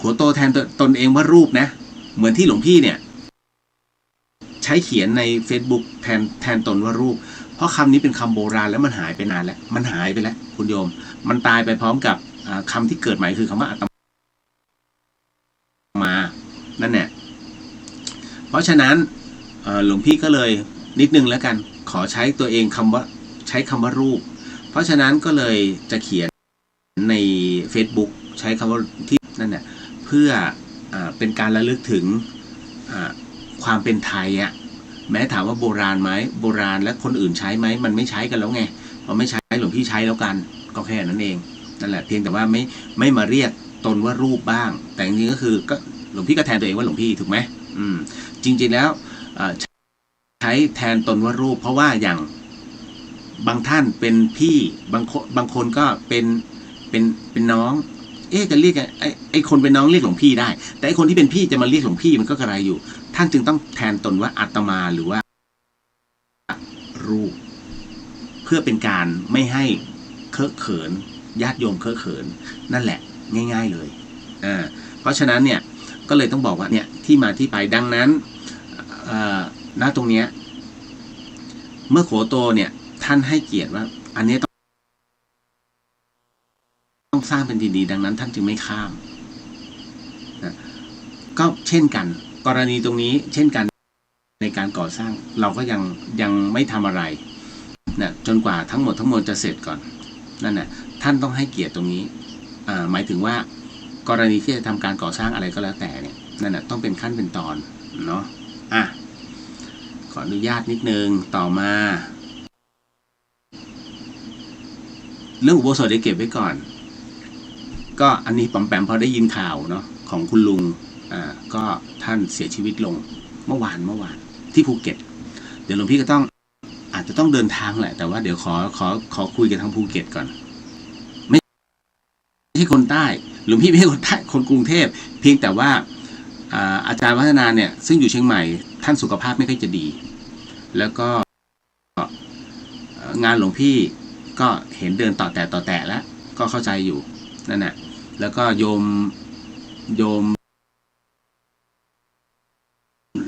ขัวโตแทนตนเองว่ารูปนะเหมือนที่หลวงพี่เนี่ยใช้เขียนใน Facebook แทนตนว่ารูปเพราะคำนี้เป็นคำโบราณแล้วมันหายไปนานแล้วมันหายไปแล้วคุณโยมมันตายไปพร้อมกับคำที่เกิดใหม่คือคำว่าอาตมานั่นแหละเพราะฉะนั้นหลวงพี่ก็เลยนิดนึงแล้วกันขอใช้ตัวเองใช้คำว่ารูปเพราะฉะนั้นก็เลยจะเขียนใน Facebook ใช้คำว่าที่นั่นแหละเพื่อเป็นการระลึกถึงความเป็นไทยอ่ะแม้ถามว่าโบราณไหมโบราณและคนอื่นใช้ไหมมันไม่ใช้กันแล้วไงพอไม่ใช้หลวงพี่ใช้แล้วกันก็แค่นั้นเองนั่นแหละเพียงแต่ว่าไม่มาเรียกตนว่ารูปบ้างแต่จริงๆก็คือก็หลวงพี่ก็แทนตัวเองว่าหลวงพี่ถูกไหมจริงๆแล้วใช้แทนตนว่ารูปเพราะว่าอย่างบางท่านเป็นพี่บางคนก็เป็นน้องจะเรียกไอ้คนเป็นน้องเรียกหลวงพี่ได้แต่ไอ้คนที่เป็นพี่จะมาเรียกหลวงพี่มันก็กระไรอยู่ท่านจึงต้องแทนตนว่าอาตมาหรือว่ารูปเพื่อเป็นการไม่ให้เคอะเขินญาติโยมเคอะเขินนั่นแหละง่ายๆเลยเพราะฉะนั้นเนี่ยก็เลยต้องบอกว่าเนี่ยที่มาที่ไปดังนั้นณตรงเนี้ยเมื่อโขโตเนี่ยท่านให้เกียรติว่าอันนี้ต้องสร้างเป็นดีๆดังนั้นท่านจึงไม่ข้ามนะก็เช่นกันกรณีตรงนี้เช่นกันในการก่อสร้างเราก็ยังไม่ทำอะไรนะจนกว่าทั้งหมดจะเสร็จก่อนนั่นนะท่านต้องให้เกียรติตรงนี้หมายถึงว่ากรณีที่จะทำการก่อสร้างอะไรก็แล้วแต่เนี่ยนั่นนะต้องเป็นขั้นเป็นตอนเนาะขออนุญาตนิดนึงต่อมาเรื่องอุโบสถได้เก็บไว้ก่อนก็อันนี้ปอมแปมพอได้ยินข่าวเนาะของคุณลุงก็ท่านเสียชีวิตลงเมื่อวานที่ภูเก็ตเดี๋ยวหลวงพี่ก็อาจจะต้องเดินทางแหละแต่ว่าเดี๋ยวขอคุยกับทางภูเก็ตก่อนไม่ใช่คนใต้หลวงพี่ไม่ใช่คนใต้คนกรุงเทพเพียงแต่ว่าอาจารย์วัฒนาเนี่ยซึ่งอยู่เชียงใหม่ท่านสุขภาพไม่ค่อยจะดีแล้วก็งานหลวงพี่ก็เห็นเดินต่อแตะแล้วก็เข้าใจอยู่นั่นแหละแล้วก็โยม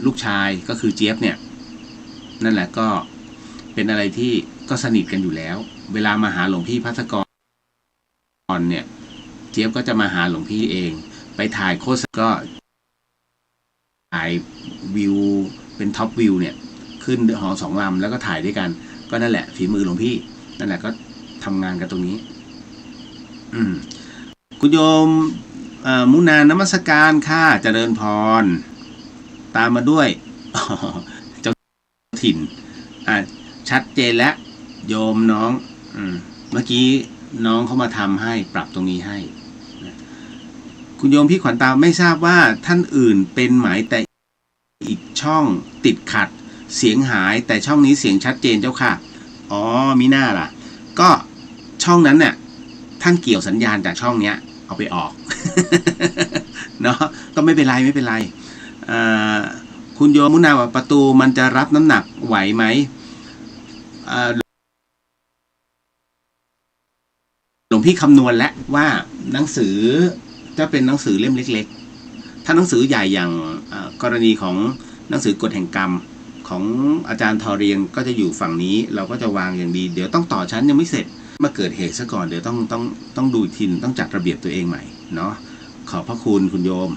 ลูกชายก็คือเจี๊ยบเนี่ยนั่นแหละก็เป็นอะไรที่ก็สนิทกันอยู่แล้วเวลามาหาหลวงพี่ภัสกรเนี่ยเจี๊ยบก็จะมาหาหลวงพี่เองไปถ่ายโฆษณาก็ถ่ายวิวเป็นท็อปวิวเนี่ยขึ้นหอ2 ลำแล้วก็ถ่ายด้วยกันก็นั่นแหละฝีมือหลวงพี่นั่นแหละก็ทำงานกันตรงนี้คุณโยมมุนานมัสการค่ะเจริญพรตามมาด้วยเจ้าถิ่นชัดเจนแล้วโยมน้องเมื่อกี้น้องเขามาทำให้ปรับตรงนี้ให้คุณโยมพี่ขวัญตาไม่ทราบว่าท่านอื่นเป็นหมายแต่อีกช่องติดขัดเสียงหายแต่ช่องนี้เสียงชัดเจนเจ้าค่ะอ๋อมีหน้าล่ะก็ช่องนั้นเนี่ยท่านเกี่ยวสัญญาณจากช่องเนี้ยเอาไปออก เนาะก็ไม่เป็นไรคุณโยมมุนาว่าประตูมันจะรับน้ำหนักไหวไหมหลวงพี่คำนวณแล้วว่าหนังสือจะเป็นหนังสือเล่มเล็กๆถ้าหนังสือใหญ่อย่างกรณีของหนังสือกฎแห่งกรรมของอาจารย์ทอเรียงก็จะอยู่ฝั่งนี้เราก็จะวางอย่างดีเดี๋ยวต้องต่อชั้นยังไม่เสร็จมาเกิดเหตุซะก่อนเดี๋ยวต้องดูทีต้องจัดระเบียบตัวเองใหม่เนาะขอบพระคุณคุณโยม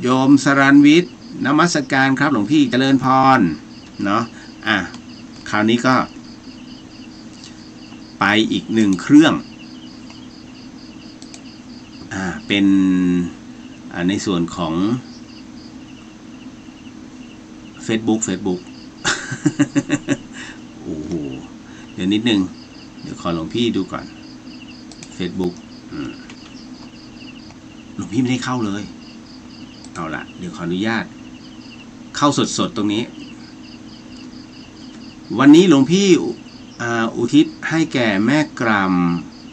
โยมสรัญวิทย์นมัสการครับหลวงพี่เจริญพรเนาะคราวนี้ก็ไปอีก1 เครื่องเป็นในส่วนของ Facebook โอ้โหเดี๋ยวนิดนึงเดี๋ยวขอหลวงพี่ดูก่อน Facebook หลวงพี่ไม่ได้เข้าเลยเอาละเดี๋ยวขออนุญาตเข้าสดๆตรงนี้วันนี้หลวงพี่อุทิศให้แก่แม่กร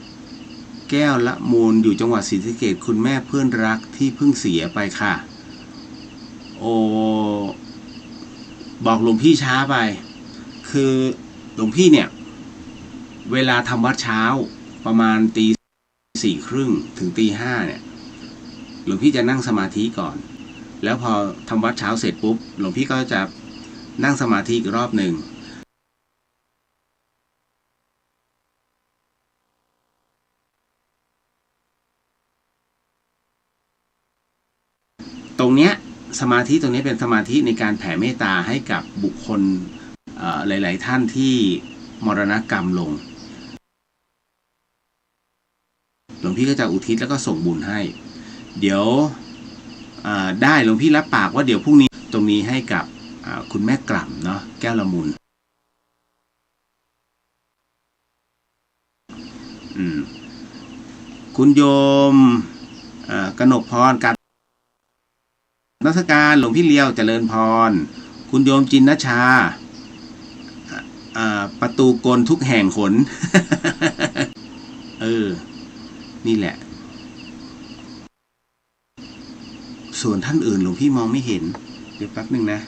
ำแก้วละมูลอยู่จังหวัดศรีสะเกษคุณแม่เพื่อนรักที่เพิ่งเสียไปค่ะโอ้บอกหลวงพี่ช้าไปคือหลวงพี่เนี่ยเวลาทำวัดเช้าประมาณตี 4:30ถึง5:00เนี่ยหลวงพี่จะนั่งสมาธิก่อนแล้วพอทำวัดเช้าเสร็จปุ๊บหลวงพี่ก็จะนั่งสมาธิอีกรอบหนึ่งตรงเนี้ยสมาธิตรงนี้เป็นสมาธิในการแผ่เมตตาให้กับบุคคลหลายๆท่านที่มรณกรรมลงหลวงพี่ก็จะอุทิศแล้วก็ส่งบุญให้เดี๋ยวได้หลวงพี่รับปากว่าเดี๋ยวพรุ่งนี้ตรงนี้ให้กับคุณแม่กล่ำเนาะแก้วละมุนคุณโยมกนกพรกับนมัสการหลวงพี่เลี้ยวเจริญพรคุณโยมจินนชาประตูกลทุกแห่งขน นี่แหละส่วนท่านอื่นหลวงพี่มองไม่เห็นเดี๋ยวแป๊บหนึ่งนะ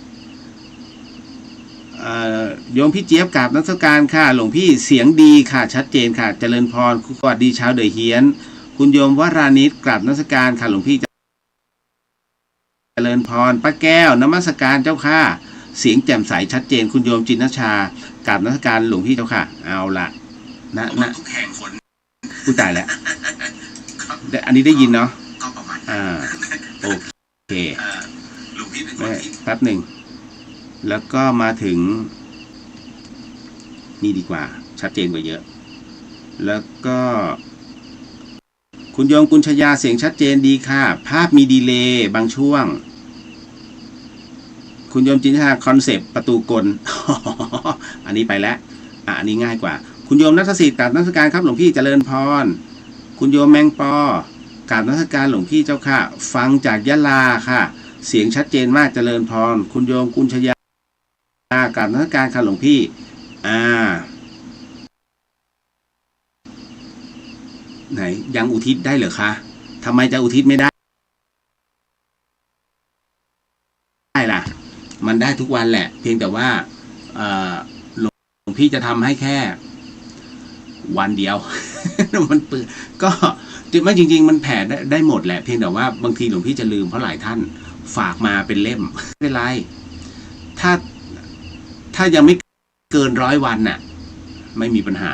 โยมพี่เจี๊ยบกราบนมัสการค่ะหลวงพี่เสียงดีค่ะชัดเจนค่ะเจริญพรสวัสดีชาวเดอะเฮียนคุณโยมวรานิชกราบนมัสการค่ะหลวงพี่เจริญพรป้าแก้วนมัสการเจ้าค่ะเสียงแจ่มใสชัดเจนคุณโยมจินนชากราบนมัสการหลวงพี่เจ้าค่ะเอาละนะทุกแห่งคนผู้ตายแล้วอันนี้ได้ยินเนาะก็ประมาณโอเคหลวงพี่เป็นคนที่แป๊บหนึ่งแล้วก็มาถึงนี่ดีกว่าชัดเจนกว่าเยอะแล้วก็คุณโยมกุญชยาเสียงชัดเจนดีค่ะภาพมีดีเลย์บางช่วงคุณโยมจินตนาคอนเซปต์ประตูกล อันนี้ไปแล้วอันนี้ง่ายกว่าคุณโยมนัทศิษย์กราบนมัสการครับหลวงพี่เจริญพรคุณโยมแมงปอกราบนมัสการหลวงพี่เจ้าค่ะฟังจากยะลาค่ะเสียงชัดเจนมากเจริญพรคุณโยมกุญชยากราบนมัสการค่ะหลวงพี่ไหนยังอุทิศได้เหรอคะทำไมจะอุทิศไม่ได้ล่ะมันได้ทุกวันแหละเพียงแต่ว่าหลวงพี่จะทำให้แค่วันเดียว มันเปื้อก็ไม่จริงๆมันแผ่ได้หมดแหละเพียงแต่ว่าบางทีหลวงพี่จะลืมเพราะหลายท่านฝากมาเป็นเล่มไม่เป็นไรถ้ายังไม่เกิน100 วันน่ะไม่มีปัญหา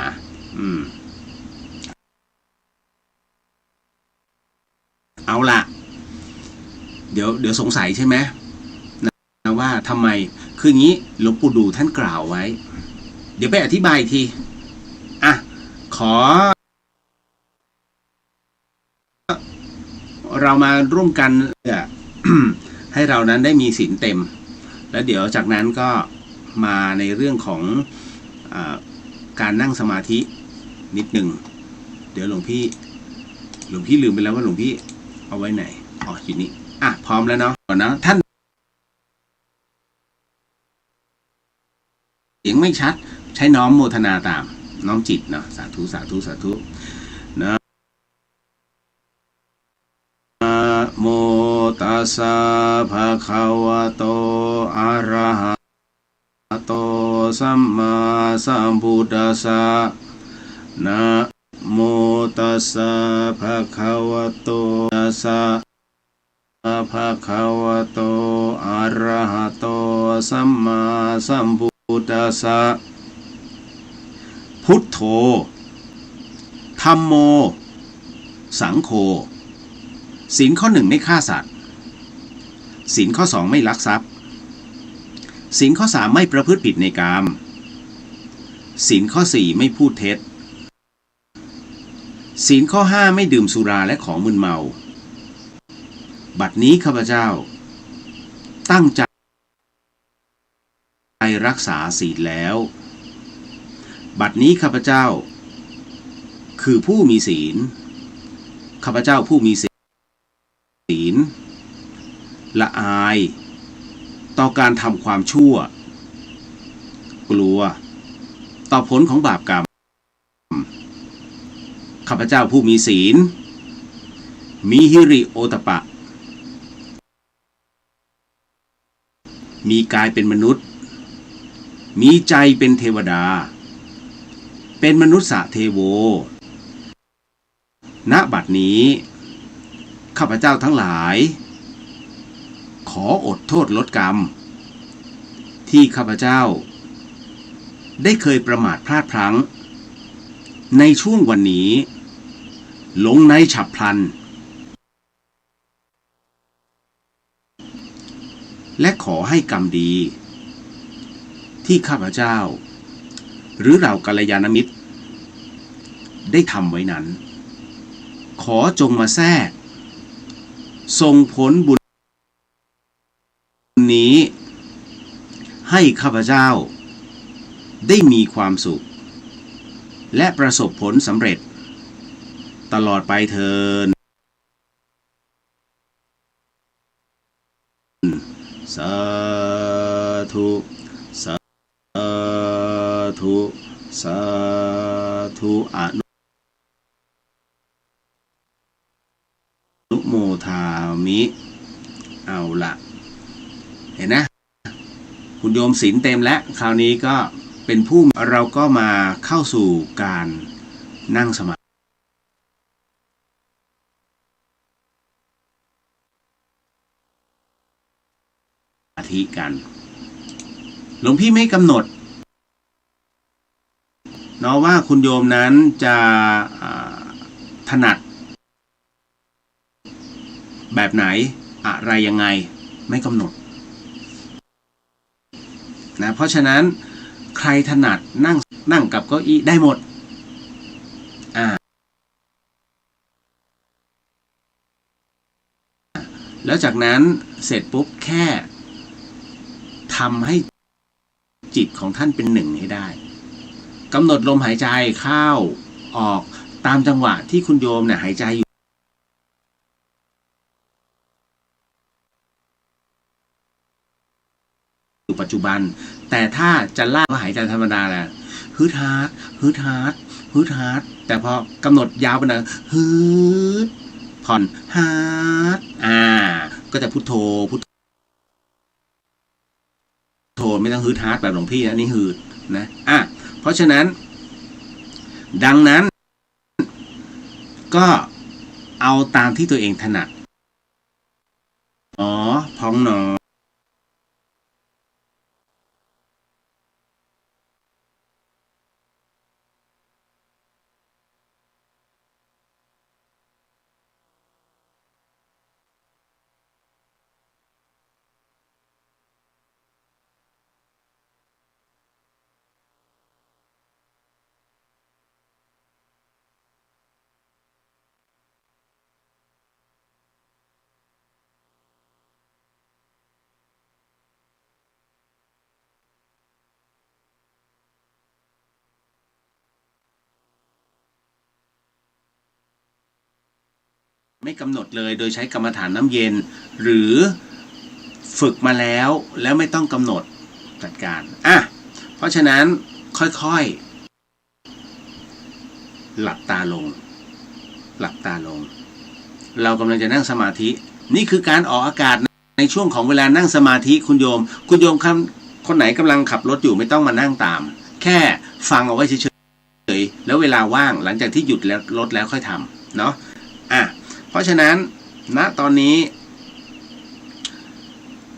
เอาล่ะเดี๋ยวสงสัยใช่ไหมนะว่าทำไมคืองี้หลวงปู่ดูท่านกล่าวไว้เดี๋ยวไปอธิบายอีกทีขอเรามาร่วมกัน ให้เรานั้นได้มีศีลเต็มแล้วเดี๋ยวจากนั้นก็มาในเรื่องของการนั่งสมาธินิดหนึ่งเดี๋ยวหลวงพี่ลืมไปแล้วว่าหลวงพี่เอาไว้ไหนอยู่นี่พร้อมแล้วเนาะก่อนนะท่านเสียงไม่ชัดใช้น้อมโมทนาตามน้อมจิตเนาะสาธุสาธุสาธุนะโมตัสสะภะคะวะโตอะระหะโตสัมมาสัมพุทธัสสะนะโมตัสสะภะคะวะโตตัสสะภะคะวะโตอะระหะโตสัมมาสัมพุทธัสสะพุทโธธัมโมสังโฆศีลข้อ 1ไม่ฆ่าสัตว์ศีลข้อ 2ไม่ลักทรัพย์ศีลข้อ 3ไม่ประพฤติผิดในกามศีลข้อ 4ไม่พูดเท็จศีลข้อ 5ไม่ดื่มสุราและของมึนเมาบัดนี้ข้าพเจ้าตั้งใจรักษาศีลแล้วบัดนี้ข้าพเจ้าคือผู้มีศีลข้าพเจ้าผู้มีศีลละอายต่อการทำความชั่วกลัวต่อผลของบาปกรรมข้าพเจ้าผู้มีศีลมีหิริโอตปะมีกายเป็นมนุษย์มีใจเป็นเทวดาเป็นมนุษย์เทโว ณบัดนี้ข้าพเจ้าทั้งหลายขออดโทษลดกรรมที่ข้าพเจ้าได้เคยประมาทพลาดพลั้งในช่วงวันนี้ลงในฉับพลันและขอให้กรรมดีที่ข้าพเจ้าหรือเรากัลยาณมิตรได้ทำไว้นั้นขอจงมาแทรกส่งผลบุญนี้ให้ข้าพเจ้าได้มีความสุขและประสบผลสำเร็จตลอดไปเถิดสาธุสาธุสาธุอนุโมทามิเอาละเห็นนะคุณโยมศีลเต็มแล้วคราวนี้ก็เป็นผู้เราก็มาเข้าสู่การนั่งสมาธิกันหลวงพี่ไม่กำหนดเนาะว่าคุณโยมนั้นจะถนัดแบบไหนอะไรยังไงไม่กำหนดนะเพราะฉะนั้นใครถนัดนั่งกับเก้าอี้ได้หมดแล้วจากนั้นเสร็จปุ๊บแค่ทำให้จิตของท่านเป็นหนึ่งให้ได้กำหนดลมหายใจเข้าออกตามจังหวะที่คุณโยมเนี่ยหายใจอยู่ปัจจุบันแต่ถ้าจะลากก็หายใจธรรมดาแหละฮึดฮาร์ดฮึดฮาร์ดฮึดฮาร์ดแต่พอกำหนดยาวไปหน่อยฮึดผ่อนฮาร์ดก็จะพุทโธพุทโธไม่ต้องฮึดฮาร์ดแบบหลวงพี่นะนี่ฮึดนะเพราะฉะนั้นดังนั้นก็เอาตามที่ตัวเองถนัดพองหนอไม่กำหนดเลยโดยใช้กรรมฐานน้ำเย็นหรือฝึกมาแล้วไม่ต้องกำหนดจัดการเพราะฉะนั้นค่อยๆหลับตาลงเรากำลังจะนั่งสมาธินี่คือการออกอากาศในช่วงของเวลานั่งสมาธิคุณโยมคนไหนกำลังขับรถอยู่ไม่ต้องมานั่งตามแค่ฟังเอาไว้เฉยๆแล้วเวลาว่างหลังจากที่หยุดแล้วรถแล้วค่อยทำเนาะเพราะฉะนั้นณตอนนี้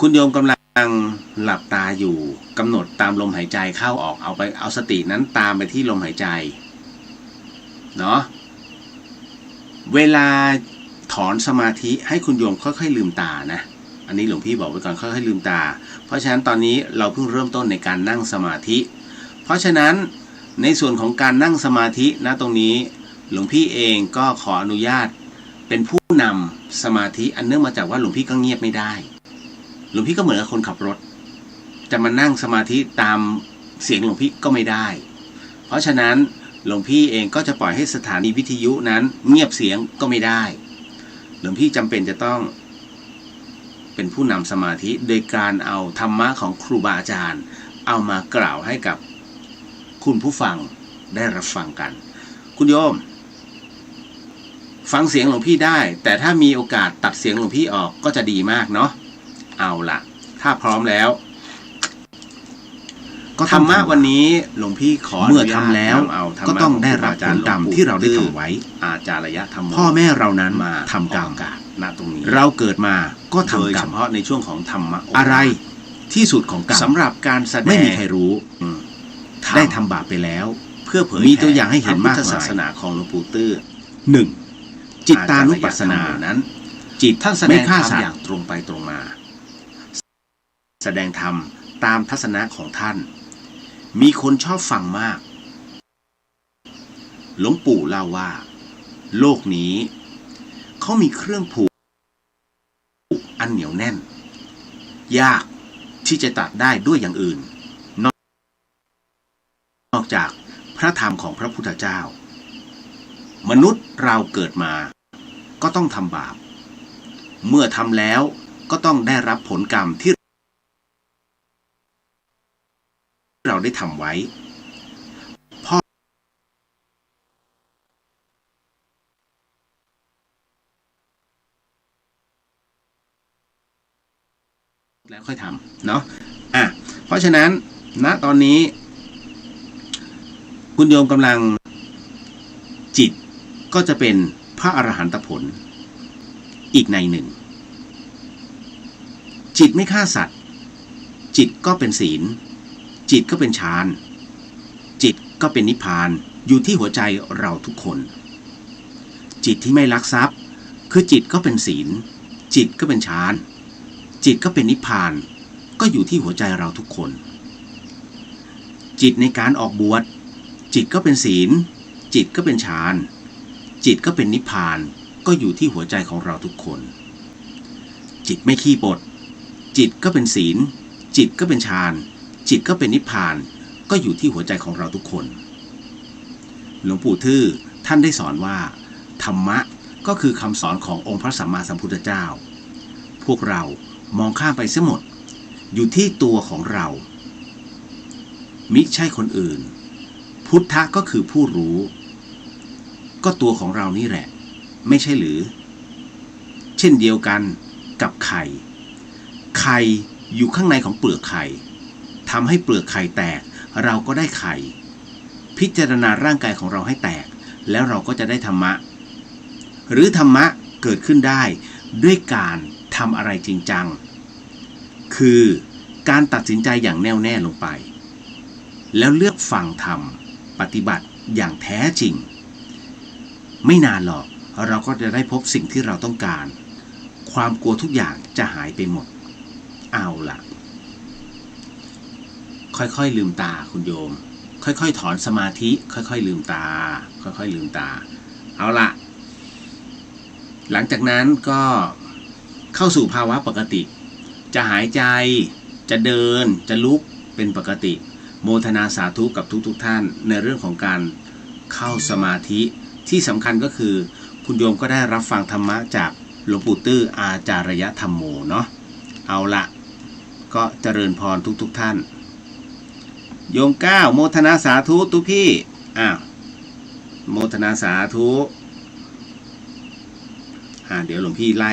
คุณโยมกำลังหลับตาอยู่กำหนดตามลมหายใจเข้าออกเอาสตินั้นตามไปที่ลมหายใจเนาะเวลาถอนสมาธิให้คุณโยมค่อยๆลืมตานะอันนี้หลวงพี่บอกไว้ก่อนค่อยๆลืมตาเพราะฉะนั้นตอนนี้เราเพิ่งเริ่มต้นในการนั่งสมาธิเพราะฉะนั้นในส่วนของการนั่งสมาธิณตรงนี้หลวงพี่เองก็ขออนุญาตเป็นผู้นำสมาธิอันเนื่องมาจากว่าหลวงพี่ก็เงียบไม่ได้หลวงพี่ก็เหมือนกับคนขับรถจะมานั่งสมาธิตามเสียงหลวงพี่ก็ไม่ได้เพราะฉะนั้นหลวงพี่เองก็จะปล่อยให้สถานีวิทยุนั้นเงียบเสียงก็ไม่ได้หลวงพี่จำเป็นจะต้องเป็นผู้นำสมาธิโดยการเอาธรรมะของครูบาอาจารย์เอามากล่าวให้กับคุณผู้ฟังได้รับฟังกันคุณโยมฟังเสียงหลวงพี่ได้แต่ถ้ามีโอกาสตัดเสียงหลวงพี่ออกก็จะดีมากเนาะเอาล่ะถ้าพร้อมแล้ว ก็ธรรมะวันนี้หลวงพี่ขอเมื่อทำแล้วก็ต้องได้รับผลกรรมที่เราได้ทำไว้อาจารยธรรมพ่อแม่เรานั้นมาทำกรรมณตรงนี้เราเกิดมาก็ทำกรรมเฉพาะในช่วงของธรรมะอะไรที่สุดของกรรมสำหรับการแสดงไม่มีใครรู้ได้ทำบาปไปแล้วเพื่อเผยมีตัวอย่างให้เห็นมากมายศาสนาของหลวงปู่ตื้อ 1. จิตตานุปัสสนานั้นจิตท่านแสดงธรรมอย่างตรงไปตรงมาแสดงธรรมตามทัศนะของท่านมีคนชอบฟังมากหลวงปู่เล่าว่าโลกนี้เขามีเครื่องผูกอันเหนียวแน่นยากที่จะตัดได้ด้วยอย่างอื่นนอกจากพระธรรมของพระพุทธเจ้ามนุษย์เราเกิดมาก็ต้องทำบาปเมื่อทำแล้วก็ต้องได้รับผลกรรมที่เราได้ทำไว้พ่อแล้วค่อยทำเนาะเพราะฉะนั้นณตอนนี้คุณโยมกำลังจิตก็จะเป็นพระอรหันตผลอีกในหนึ่งจิตไม่ฆ่าสัตว์จิตก็เป็นศีลจิตก็เป็นฌานจิตก็เป็นนิพพานอยู่ที่หัวใจเราทุกคนจิตที่ไม่ลักทรัพย์คือจิตก็เป็นศีลจิตก็เป็นฌานจิตก็เป็นนิพพานก็อยู่ที่หัวใจเราทุกคนจิตในการออกบวชจิตก็เป็นศีลจิตก็เป็นฌานจิตก็เป็นนิพพานก็อยู่ที่หัวใจของเราทุกคนจิตไม่ขี้บดจิตก็เป็นศีลจิตก็เป็นฌานจิตก็เป็นนิพพานก็อยู่ที่หัวใจของเราทุกคนหลวงปู่ทื่อท่านได้สอนว่าธรรมะก็คือคำสอนขององค์พระสัมมาสัมพุทธเจ้าพวกเรามองข้ามไปเสียหมดอยู่ที่ตัวของเรามิใช่คนอื่นพุทธะก็คือผู้รู้ก็ตัวของเรานี่แหละไม่ใช่หรือเช่นเดียวกันกับไข่อยู่ข้างในของเปลือกไข่ทำให้เปลือกไข่แตกเราก็ได้ไข่พิจารณาร่างกายของเราให้แตกแล้วเราก็จะได้ธรรมะหรือธรรมะเกิดขึ้นได้ด้วยการทำอะไรจริงจังคือการตัดสินใจอย่างแน่วแน่ลงไปแล้วเลือกฟังธรรมปฏิบัติอย่างแท้จริงไม่นานหรอกเราก็จะได้พบสิ่งที่เราต้องการความกลัวทุกอย่างจะหายไปหมดเอาล่ะค่อยๆลืมตาคุณโยมค่อยๆถอนสมาธิค่อยๆลืมตาค่อยๆลืมตาเอาล่ะหลังจากนั้นก็เข้าสู่ภาวะปกติจะหายใจจะเดินจะลุกเป็นปกติโมทนาสาธุกับทุกท่านในเรื่องของการเข้าสมาธิที่สำคัญก็คือคุณโยมก็ได้รับฟังธรรมะจากหลวงปู่ตื้ออาจารยธรรมโมเนาะเอาละก็เจริญพรทุกท่านโยมก้าวโมทนาสาธุทุกพี่โมทนาสาธุเดี๋ยวหลวงพี่ไล่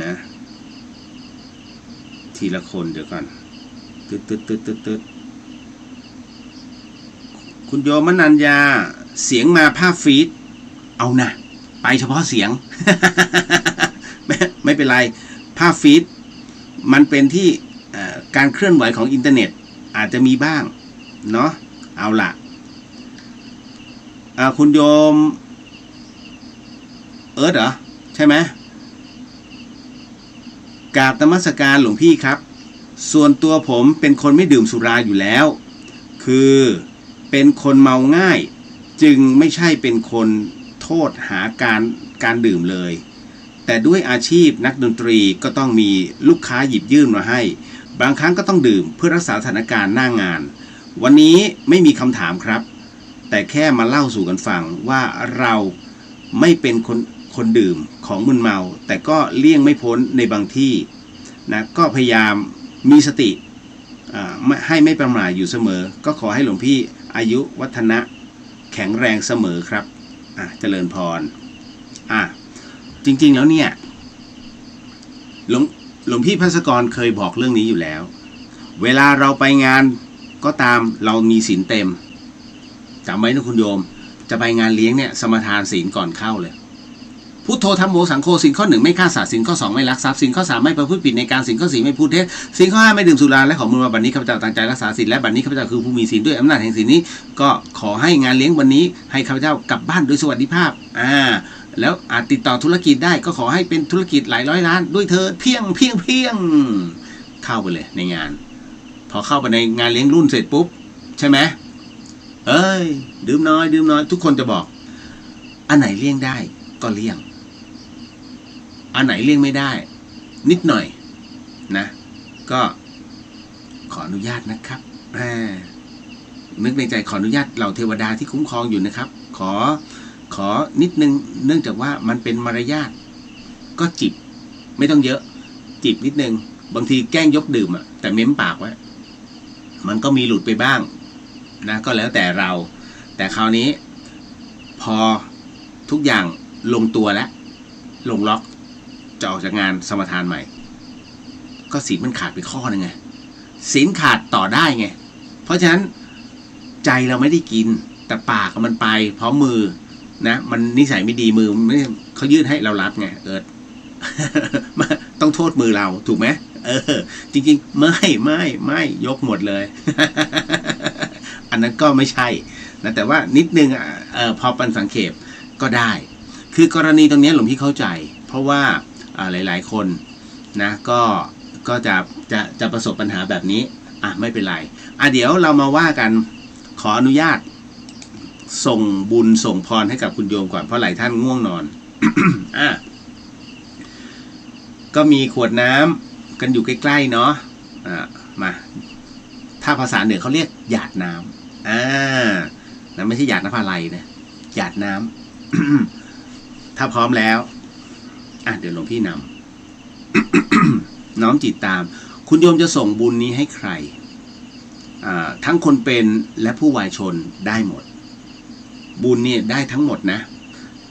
นะทีละคนเดี๋ยวก่อนตึ๊ดคุณโยมมนัญญาเสียงมาภาพฟีดเอานะไปเฉพาะเสียง ไม่เป็นไรภาพฟีดมันเป็นที่การเคลื่อนไหวของอินเทอร์เน็ตอาจจะมีบ้างเนาะเอาล่ะคุณโยมเหรอใช่ไหมกราบนมัสการหลวงพี่ครับส่วนตัวผมเป็นคนไม่ดื่มสุราอยู่แล้วคือเป็นคนเมาง่ายจึงไม่ใช่เป็นคนโทษหาการดื่มเลยแต่ด้วยอาชีพนักดนตรีก็ต้องมีลูกค้าหยิบยื่นมาให้บางครั้งก็ต้องดื่มเพื่อรักษาสถานการณ์หน้างานวันนี้ไม่มีคำถามครับแต่แค่มาเล่าสู่กันฟังว่าเราไม่เป็นคนดื่มของมึนเมาแต่ก็เลี่ยงไม่พ้นในบางที่นะก็พยายามมีสติให้ไม่ประมาทอยู่เสมอก็ขอให้หลวงพี่อายุวัฒนะแข็งแรงเสมอครับเจริญพรจริงๆแล้วเนี่ยหลวงพี่ภัสกรเคยบอกเรื่องนี้อยู่แล้วเวลาเราไปงาน ก็ตามเรามีศีลเต็มจำไว้นะคุณโยมจะไปงานเลี้ยงเนี่ยสมทานศีลก่อนเข้าเลยพุทโธธัมโมสังโฆศีลข้อ 1ไม่ฆ่าสัตว์ศีลข้อ 2ไม่ลักทรัพย์ศีลข้อ 3ไม่ประพฤติผิดในการศีลข้อ 4ไม่พูดเท็จศีลข้อ 5ไม่ดื่มสุราและของมึนเมาบัดนี้ข้าพเจ้าตั้งใจรักษาศีลและบัดนี้ข้าพเจ้าคือผู้มีศีลด้วยอำนาจแห่งศีลนี้ก็ขอให้งานเลี้ยงวันนี้ให้ข้าพเจ้ากลับบ้านโดยสวัสดิภาพแล้วอาจติดต่อธุรกิจได้ก็ขอให้เป็นธุรกิจหลายร้อยล้านด้วยเธอเพียงเข้าไปเลยในงานพอเข้าไปในงานเลี้ยงรุ่นเสร็จปุ๊บใช่ไหมดื่มน้อยทุกคนจะบอกอันไหนเลี่ยงได้ก็เลี่ยงอันไหนเลี่ยงไม่ได้นิดหน่อยนะก็ขออนุญาตนะครับนึกในใจขออนุญาตเหล่าเทวดาที่คุ้มครองอยู่นะครับขอนิดนึงเนื่องจากว่ามันเป็นมารยาทก็จิบไม่ต้องเยอะจิบนิดนึงบางทีแกล้งยกดื่มแต่เม้มปากไว้มันก็มีหลุดไปบ้างนะก็แล้วแต่เราแต่คราวนี้พอทุกอย่างลงตัวแล้วลงล็อกจะออกจากงานสมทานใหม่ก็ศีลมันขาดไปข้อนึงไงศีลขาดต่อได้ไงเพราะฉะนั้นใจเราไม่ได้กินแต่ปากมันไปพร้อมมือนะมันนิสัยไม่ดีมือไม่เขายื่นให้เรารับไงต้องโทษมือเราถูกไหมจริงๆไม่ยกหมดเลย อันนั้นก็ไม่ใช่นะแต่ว่านิดนึงพอปันสังเขปก็ได้คือกรณีตรงนี้หลวงพี่เข้าใจเพราะว่าหลายๆคนนะก็จะประสบปัญหาแบบนี้ไม่เป็นไรเดี๋ยวเรามาว่ากันขออนุญาตส่งบุญส่งพรให้กับคุณโยมก่อนเพราะหลายท่านง่วงนอน ก็มีขวดน้ำกันอยู่ใกล้ๆเนาะมาถ้าภาษาเหนือเขาเรียกหยาดน้ำนั่นไม่ใช่หยาดน้ำอะไรนะหยาดน้ำ ถ้าพร้อมแล้วเดี๋ยวหลวงพี่นำ น้อมจิตตามคุณโยมจะส่งบุญนี้ให้ใครทั้งคนเป็นและผู้วายชนได้หมดบุญเนี่ยได้ทั้งหมดนะ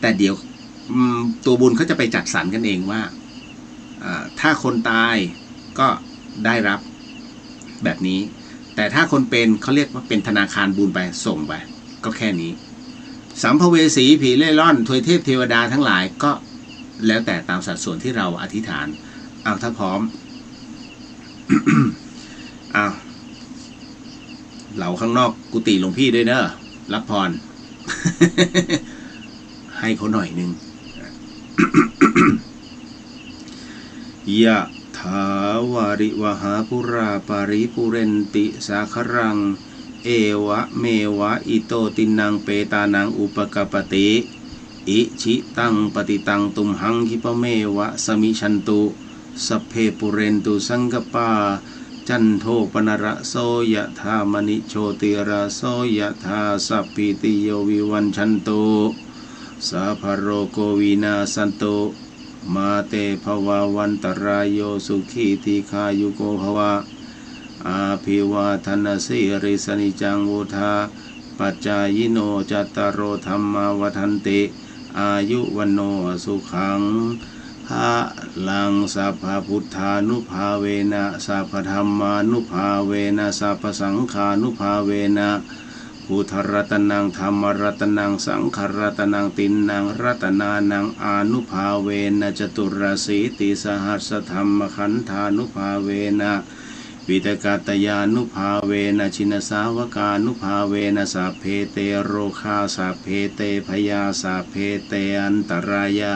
แต่เดี๋ยวตัวบุญเขาจะไปจัดสรรกันเองว่าถ้าคนตายก็ได้รับแบบนี้แต่ถ้าคนเป็นเขาเรียกว่าเป็นธนาคารบุญไปส่งไปก็แค่นี้สัมภเวสีผีเล่ร่อนทวยเทพเทวดาทั้งหลายก็แล้วแต่ตามสัดส่วนที่เราอธิษฐานถ้าพร้อม เราข้างนอกกุฏิหลวงพี่ด้วยเนอะรับพร ให้เขาหน่อยนึง ยะถาวาริวหาปุราปาริปุเรนติสาครังเอวะเมวะอิโตตินังเปตานังอุปกปติอิชิตังปฏิตังตุมหังคิปะเมวะสมิชันตุสัพเพปุเรนตุสังกปาจันโทปนระโสยะธามณิโชติระโสยะธาสัพพิติโยวิวัญชันตุสัพพโรโควินาสันตุมาเตภวาวันตรายโยสุขีติขายุโกภวะอาภิวาทนาสิริสนิจังวุธาปัจจายโนจัตตารโอธรรมาวัฏันติอายุวันโนสุขังภะลังสัพพพุทธานุภาเวนะสัพพธัมมานุภาเวนะสัพพสังฆานุภาเวนะพุทธรัตนังธรรมรัตนังสังฆรัตนังตินนังรัตนานังอานุภาเวนะจตุรสีติสหัสธรรมขันธานุภาเวนะวิตกาตยานุภาเวนะชินสาวกานุภาเวนะสัพเพเตโรคาสัพเพเตพยาสัพเพเตอันตรายา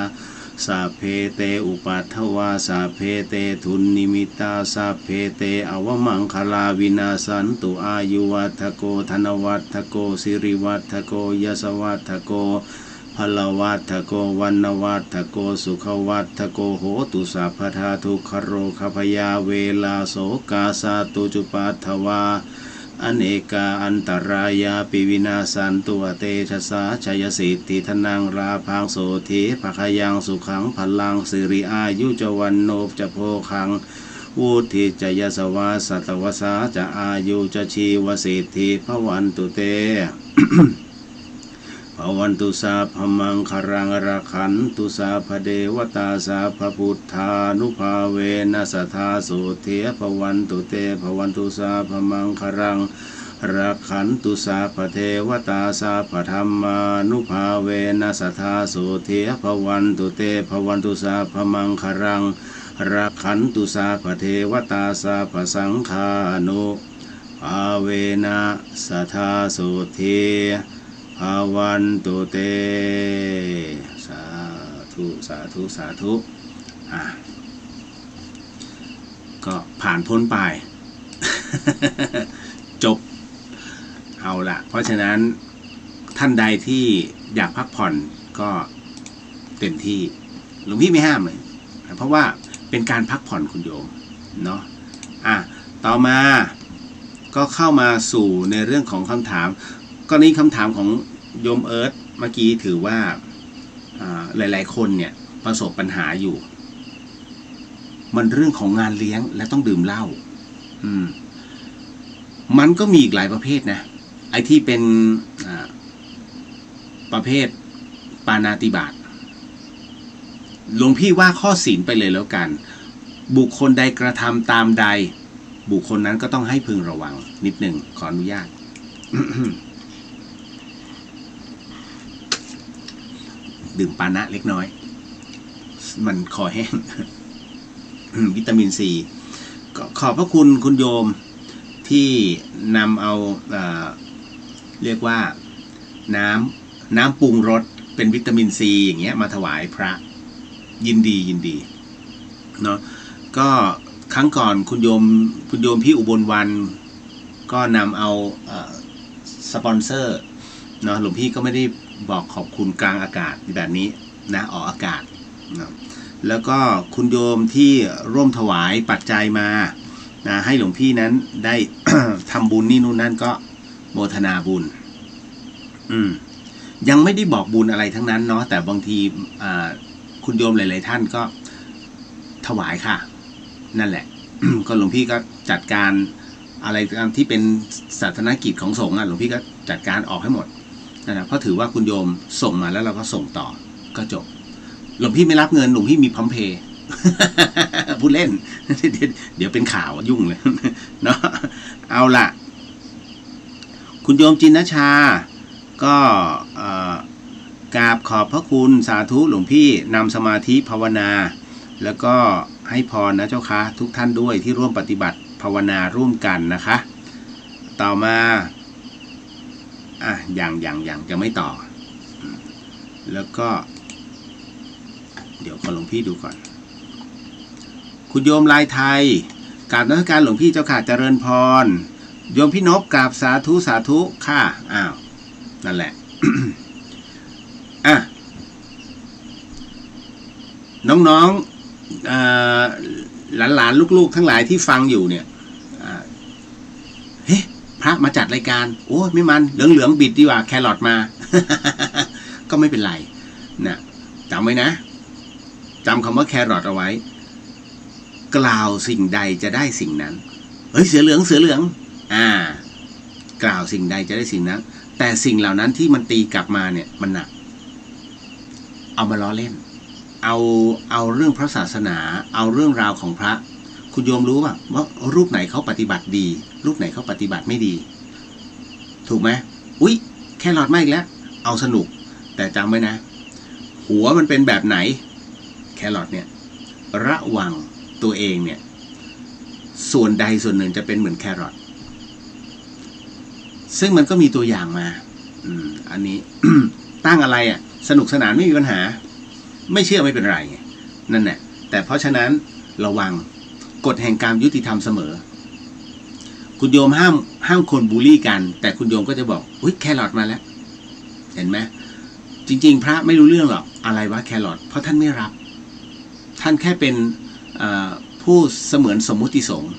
สัพเพเตอุปัฏฐวาสัพเพเตทุนนิมิตาสัพเพเตอวมังคลาวินาสันตุอายุวัฏโกธนวัฏโกสิริวัฏโกยสวัฏโกพลวัฏโกวันวัฏโกสุขวัฏโกโหตุสัพพทาทุกขโรคพยาเวลาโสกาสาตุจุปัฏฐวาอเนกาอันตรายาปิวินาสันตุเตชะสาชยสิทธิธนังราพังโสธีภคยังสุขังพลังสิริอายุจวันโนจะโพคังวุฒิจยสวาสัตวสาจะอายุจะชีวสิทธิภวันตุเต ภวันตุสาพมังคารังราขันตุสาพเดวตาสาพพุทธานุภาเวนัสทาสุเทภวันตุเตภวันตุสาพมังคารัง รักขันตุสาพเทวตาสาพธรรมานุภาเวนัสทาโสเทภวันตุเตภวันตุสาพมังครังรักขันตุสาพเทวตาสาพสังฆานุภาเวนัสทาโสเทภวันตุเตสาธุสาธุสาธุก็ผ่านพ้นไป จบเอาละเพราะฉะนั้นท่านใดที่อยากพักผ่อนก็เต็มที่หลวงพี่ไม่ห้ามเลยเพราะว่าเป็นการพักผ่อนคุณโยมเนาะต่อมาก็เข้ามาสู่ในเรื่องของคำถามก็นี้คำถามของโยมเอิร์ธเมื่อกี้ถือว่าหลายๆคนเนี่ยประสบปัญหาอยู่มันเรื่องของงานเลี้ยงและต้องดื่มเหล้ามันก็มีอีกหลายประเภทนะไอ้ที่เป็นประเภทปาณาติบาตหลวงพี่ว่าข้อศีลไปเลยแล้วกันบุคคลใดกระทำตามใดบุคคลนั้นก็ต้องให้พึงระวังนิดหนึ่งขออนุญาต ดื่มปานะเล็กน้อยมันคอแห้ง วิตามินซีก็ขอบพระคุณคุณโยมที่นำเอาเรียกว่าน้ำปรุงรสเป็นวิตามินซีอย่างเงี้ยมาถวายพระยินดีเนาะก็ครั้งก่อนคุณโยมพี่อุบลวันก็นำเอาสปอนเซอร์เนาะหลวงพี่ก็ไม่ได้บอกขอบคุณกลางอากาศแบบนี้นะออกอากาศเนาะแล้วก็คุณโยมที่ร่วมถวายปัจจัยมานะให้หลวงพี่นั้นได้ ทำบุญนี่นู่นนั่นก็โมทนาบุญยังไม่ได้บอกบุญอะไรทั้งนั้นเนาะแต่บางทีคุณโยมหลายๆท่านก็ถวายค่ะนั่นแหละ ก็หลวงพี่ก็จัดการอะไรที่เป็นศาสนกิจของสงฆ์หลวงพี่ก็จัดการออกให้หมดนะเพราะถือว่าคุณโยมส่งมาแล้วเราก็ส่งต่อก็จบหลวงพี่ไม่รับเงินหลวงพี่มีพร้อมเพย์ พูดเล่น เดี๋ยวเป็นข่าวยุ่งเลย เนาะเอาล่ะคุณโยมจินนชาก็กราบขอบพระคุณสาธุหลวงพี่นำสมาธิภาวนาแล้วก็ให้พรนะเจ้าค่ะทุกท่านด้วยที่ร่วมปฏิบัติภาวนาร่วมกันนะคะต่อมายังไม่ต่อแล้วก็เดี๋ยวขอหลวงพี่ดูก่อนคุณโยมลายไทยกราบนมัสการหลวงพี่เจ้าค่ะเจริญพรโยมพี่นพกราบสาธุค่ะนั่นแหละ น้องหลานลูกๆทั้งหลายที่ฟังอยู่เนี่ยเฮ้พระมาจัดรายการโอ้ยไม่มันเหลืองบิดดีกว่าแครอทมา ก็ไม่เป็นไรนะจำไว้นะจำคำว่าแครอทเอาไว้กล่าวสิ่งใดจะได้สิ่งนั้นเฮ้ยเสือเหลืองกล่าวสิ่งใดจะได้สิ่งนั้นแต่สิ่งเหล่านั้นที่มันตีกลับมาเนี่ยมันหนักเอามาล้อเล่นเอาเรื่องพระศาสนาเอาเรื่องราวของพระคุณโยมรู้ป่ะว่ารูปไหนเขาปฏิบัติดีรูปไหนเขาปฏิบัติไม่ดีถูกไหมอุ๊ยแค่หลอดไม่อีกแล้วเอาสนุกแต่จำไว้นะหัวมันเป็นแบบไหนแครอทเนี่ยระวังตัวเองเนี่ยส่วนใดส่วนหนึ่งจะเป็นเหมือนแครอทซึ่งมันก็มีตัวอย่างมาอันนี้ ตั้งอะไรสนุกสนานไม่มีปัญหาไม่เชื่อไม่เป็นไรนั่นแหละแต่เพราะฉะนั้นระวังกฎแห่งการยุติธรรมเสมอคุณโยมห้ามคนบูลลี่กันแต่คุณโยมก็จะบอกอุ๊ยแครอทมาแล้วเห็นไหมจริงๆพระไม่รู้เรื่องหรอกอะไรวะแครอทเพราะท่านไม่รับท่านแค่เป็นผู้เสมือนสมมุติสงฆ์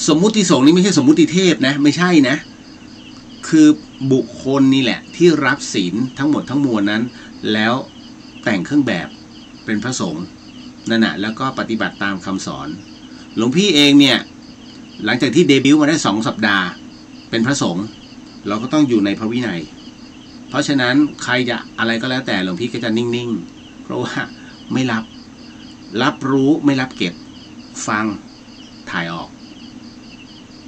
สมมุติสงฆ์นี่ไม่ใช่สมมุติเทพนะไม่ใช่นะคือบุคคลนี่แหละที่รับศีลทั้งหมดทั้งมวลนั้นแล้วแต่งเครื่องแบบเป็นพระสงฆ์นั่นน่ะแล้วก็ปฏิบัติตามคำสอนหลวงพี่เองเนี่ยหลังจากที่เดบิวต์มาได้2 สัปดาห์เป็นพระสงฆ์เราก็ต้องอยู่ในพระวินัยเพราะฉะนั้นใครจะอะไรก็แล้วแต่หลวงพี่ก็จะนิ่งๆเพราะว่าไม่รับรู้ไม่รับเก็บฟังถ่ายออก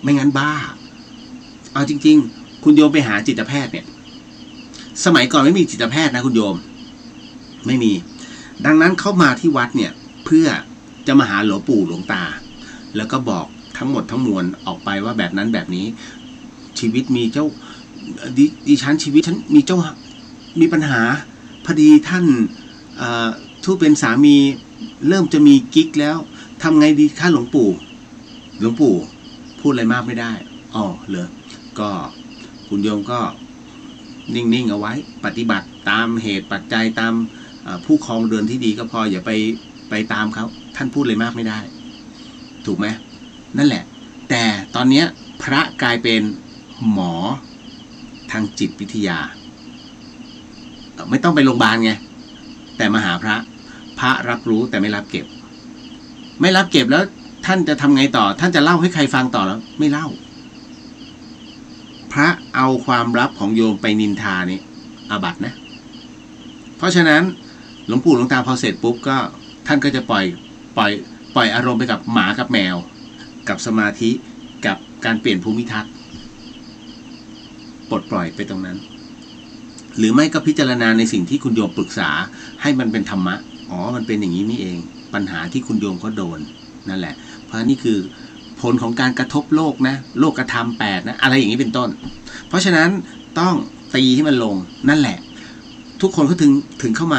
ไม่งั้นบ้า เอาจริงๆคุณโยมไปหาจิตแพทย์เนี่ยสมัยก่อนไม่มีจิตแพทย์นะคุณโยมไม่มีดังนั้นเข้ามาที่วัดเนี่ยเพื่อจะมาหาหลวงปู่หลวงตาแล้วก็บอกทั้งหมดทั้งมวลออกไปว่าแบบนั้นแบบนี้ชีวิตมีเจ้าดิฉันชีวิตฉันมีเจ้ามีปัญหาพอดีท่านทูตเป็นสามีเริ่มจะมีกิ๊กแล้วทำไงดีคะหลวงปู่พูดอะไรมากไม่ได้อ๋อเหรอก็คุณโยมก็นิ่งๆเอาไว้ปฏิบัติตามเหตุปัจจัยตามผู้ครองเรือนที่ดีก็พออย่าไปตามเขาท่านพูดเลยมากไม่ได้ถูกไหมนั่นแหละแต่ตอนนี้พระกลายเป็นหมอทางจิตวิทยาไม่ต้องไปโรงพยาบาลไงแต่มาหาพระรับรู้แต่ไม่รับเก็บแล้วท่านจะทำไงต่อท่านจะเล่าให้ใครฟังต่อแล้วไม่เล่าพระเอาความลับของโยมไปนินทานี่อาบัตินะเพราะฉะนั้นหลวงปู่หลวงตาพอเสร็จปุ๊บก็ท่านก็จะปล่อยอารมณ์ไปกับหมากับแมวกับสมาธิกับการเปลี่ยนภูมิทัศน์ปลดปล่อยไปตรงนั้นหรือไม่ก็พิจารณาในสิ่งที่คุณโยมปรึกษาให้มันเป็นธรรมะอ๋อมันเป็นอย่างนี้นี่เองปัญหาที่คุณโยมก็โดนนั่นแหละเพราะนี่คือผลของการกระทบโลกนะโลกธรรม8นะอะไรอย่างนี้เป็นต้นเพราะฉะนั้นต้องตีให้มันลงนั่นแหละทุกคนก็ถึงเข้าม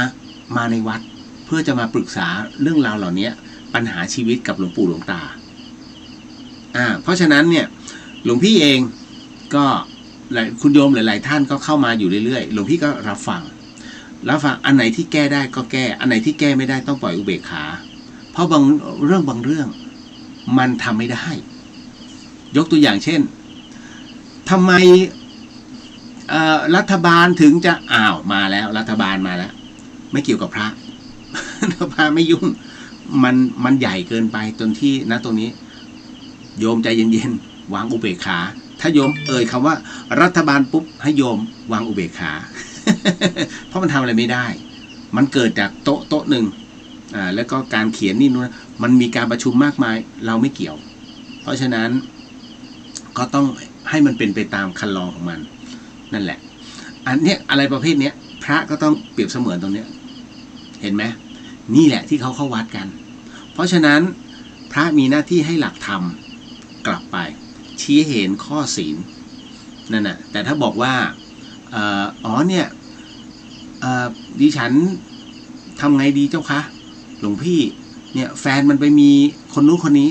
าในวัดเพื่อจะมาปรึกษาเรื่องราวเหล่านี้ปัญหาชีวิตกับหลวงปู่หลวงตาเพราะฉะนั้นเนี่ยหลวงพี่เองก็คุณโยมหลายๆท่านก็เข้ามาอยู่เรื่อยๆหลวงพี่ก็รับฟังอันไหนที่แก้ได้ก็แก้อันไหนที่แก้ไม่ได้ต้องปล่อยอุเบกขาเพราะบางเรื่องมันทำไม่ได้ยกตัวอย่างเช่นทำไมรัฐบาลถึงจะมาแล้วรัฐบาลมาแล้วไม่เกี่ยวกับพระ พระไม่ยุ่งมันใหญ่เกินไปจนที่ณตรงนี้โยมใจเย็นๆวางอุเบกขาถ้าโยมเอ่ยคำว่ารัฐบาลปุ๊บให้โยมวางอุเบกขา เพราะมันทำอะไรไม่ได้มันเกิดจากโต๊ะหนึ่งแล้วก็การเขียนนี่นู้นมันมีการประชุมมากมายเราไม่เกี่ยวเพราะฉะนั้นก็ต้องให้มันเป็นไปตามคันลองของมันนั่นแหละอันเนี้ยอะไรประเภทเนี้ยพระก็ต้องเปรียบเสมือนตรงเนี้ยเห็นไหมนี่แหละที่เขาเข้าวัดกันเพราะฉะนั้นพระมีหน้าที่ให้หลักธรรมกลับไปชี้เห็นข้อศีลนั่นน่ะแต่ถ้าบอกว่าเนี่ยดิฉันทำไงดีเจ้าคะหลวงพี่เนี่ยแฟนมันไปมีคนนู้นคนนี้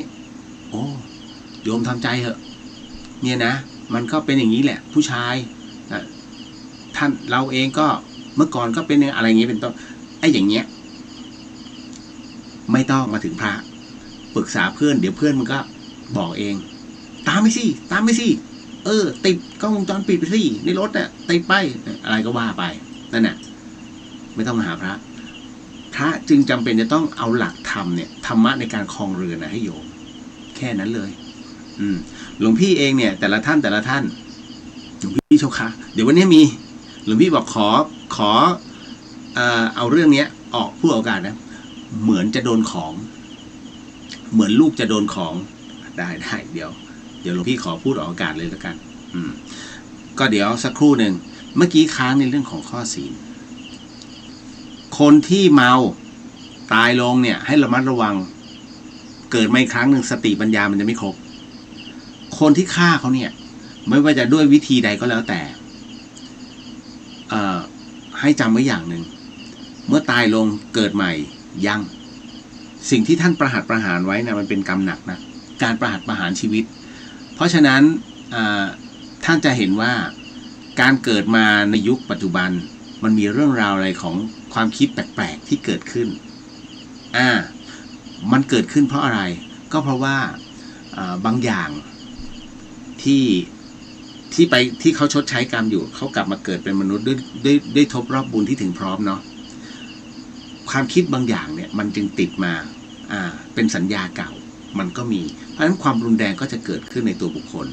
โอ้โยมทำใจเถอะเนี่ยนะมันก็เป็นอย่างนี้แหละผู้ชายท่านเราเองก็เมื่อก่อนก็เป็นอะไรอย่างนี้เป็นต้นไอ้อย่างเงี้ยไม่ต้องมาถึงพระปรึกษาเพื่อนเดี๋ยวเพื่อนมันก็บอกเองตามไปสิติดกล้องวงจรปิดไปสิในรถน่ะติดไปอะไรก็ว่าไปนั่นน่ะไม่ต้องมาหาพระจึงจำเป็นจะต้องเอาหลักธรรมเนี่ยธรรมะในการครองเรือนนะให้โยมแค่นั้นเลยหลวงพี่เองเนี่ยแต่ละท่านหลวงพี่โชคคะเดี๋ยววันนี้มีหลวงพี่บอกขอเอาเรื่องเนี้ยออกผู้โอกาสนะเหมือนจะโดนของเหมือนลูกจะโดนของได้เดี๋ยวหลวงพี่ขอพูดออกอากาศเลยแล้วกันก็เดี๋ยวสักครู่หนึ่งเมื่อกี้ค้างในเรื่องของข้อศีลคนที่เมาตายลงเนี่ยให้ระมัดระวังเกิดมาอีกครั้งหนึ่งสติปัญญามันจะไม่ครบคนที่ฆ่าเขาเนี่ยไม่ว่าจะด้วยวิธีใดก็แล้วแต่ให้จำไว้อย่างหนึ่งเมื่อตายลงเกิดใหม่ยังสิ่งที่ท่านประหารไว้นะมันเป็นกรรมหนักนะการประหารชีวิตเพราะฉะนั้นท่านจะเห็นว่าการเกิดมาในยุคปัจจุบันมันมีเรื่องราวอะไรของความคิดแปลกๆที่เกิดขึ้นมันเกิดขึ้นเพราะอะไรก็เพราะว่าบางอย่างที่เขาชดใช้กรรมอยู่เขากลับมาเกิดเป็นมนุษย์ด้วยทบรอบบุญที่ถึงพร้อมเนาะความคิดบางอย่างเนี่ยมันจึงติดมาเป็นสัญญาเก่ามันก็มีเพราะฉะนั้นความรุนแรงก็จะเกิดขึ้นในตัวบุคคล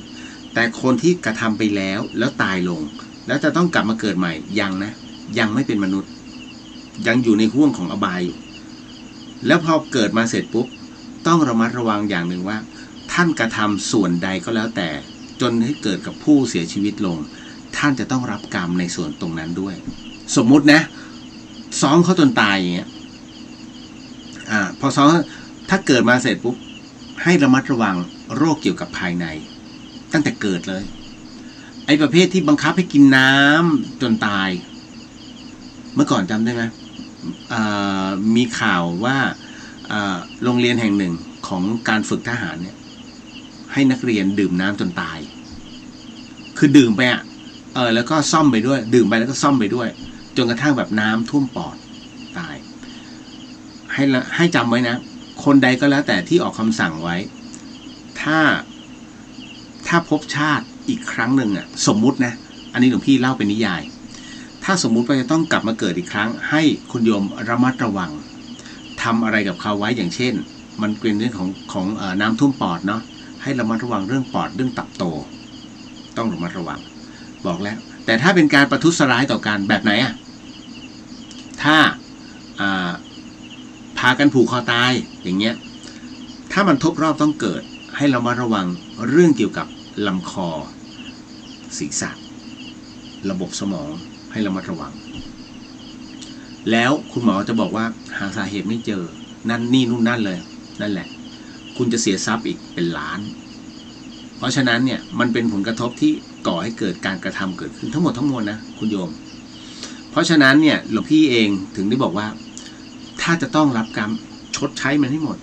แต่คนที่กระทำไปแล้วตายลงแล้วจะต้องกลับมาเกิดใหม่ยังไม่เป็นมนุษย์ยังอยู่ในห่วงของอบายอยู่แล้วพอเกิดมาเสร็จปุ๊บต้องระมัดระวังอย่างหนึ่งว่าท่านกระทำส่วนใดก็แล้วแต่ จนให้เกิดกับผู้เสียชีวิตลงท่านจะต้องรับกรรมในส่วนตรงนั้นด้วย สมมุตินะซ้อมเขาจนตายอย่างเงี้ยพอซ้อมถ้าเกิดมาเสร็จปุ๊บให้ระมัดระวังโรคเกี่ยวกับภายในตั้งแต่เกิดเลยไอ้ประเภทที่บังคับให้กินน้ำจนตายเมื่อก่อนจำได้ไหมมีข่าวว่าโรงเรียนแห่งหนึ่งของการฝึกทหารเนี่ยให้นักเรียนดื่มน้ำจนตายคือดื่มไปแล้วก็ซ่อมไปด้วยดื่มไปแล้วก็ซ่อมไปด้วยจนกระทั่งแบบน้ำท่วมปอดตายให้จำไว้นะคนใดก็แล้วแต่ที่ออกคำสั่งไว้ถ้าพบชาติอีกครั้งหนึ่งสมมุตินะอันนี้หลวงพี่เล่าเป็นนิยายถ้าสมมุติว่าจะต้องกลับมาเกิดอีกครั้งให้คุณโยมระมัดระวังทำอะไรกับเขาไว้อย่างเช่นมันเป็นเรื่องของน้ำท่วมปอดเนาะให้ระมัดระวังเรื่องปอดเรื่องตับโตต้องระมัดระวังบอกแล้วแต่ถ้าเป็นการประทุษร้ายต่อกันแบบไหนถ้าพากันผูกคอตายอย่างเงี้ยถ้ามันทบรอบต้องเกิดให้ระมัดระวังเรื่องเกี่ยวกับลำคอศีรษะระบบสมองให้ระมัดระวังแล้วคุณหมอจะบอกว่าหาสาเหตุไม่เจอนั่นนี่นู่นนั่นเลยนั่นแหละคุณจะเสียทรัพย์อีกเป็นล้านเพราะฉะนั้นเนี่ยมันเป็นผลกระทบที่ก่อให้เกิดการกระทำเกิดขึ้นทั้งหมดทั้งมวลนะคุณโยมเพราะฉะนั้นเนี่ยหลวงพี่เองถึงได้บอกว่าถ้าจะต้องรับกรรมชดใช้มันให้หมด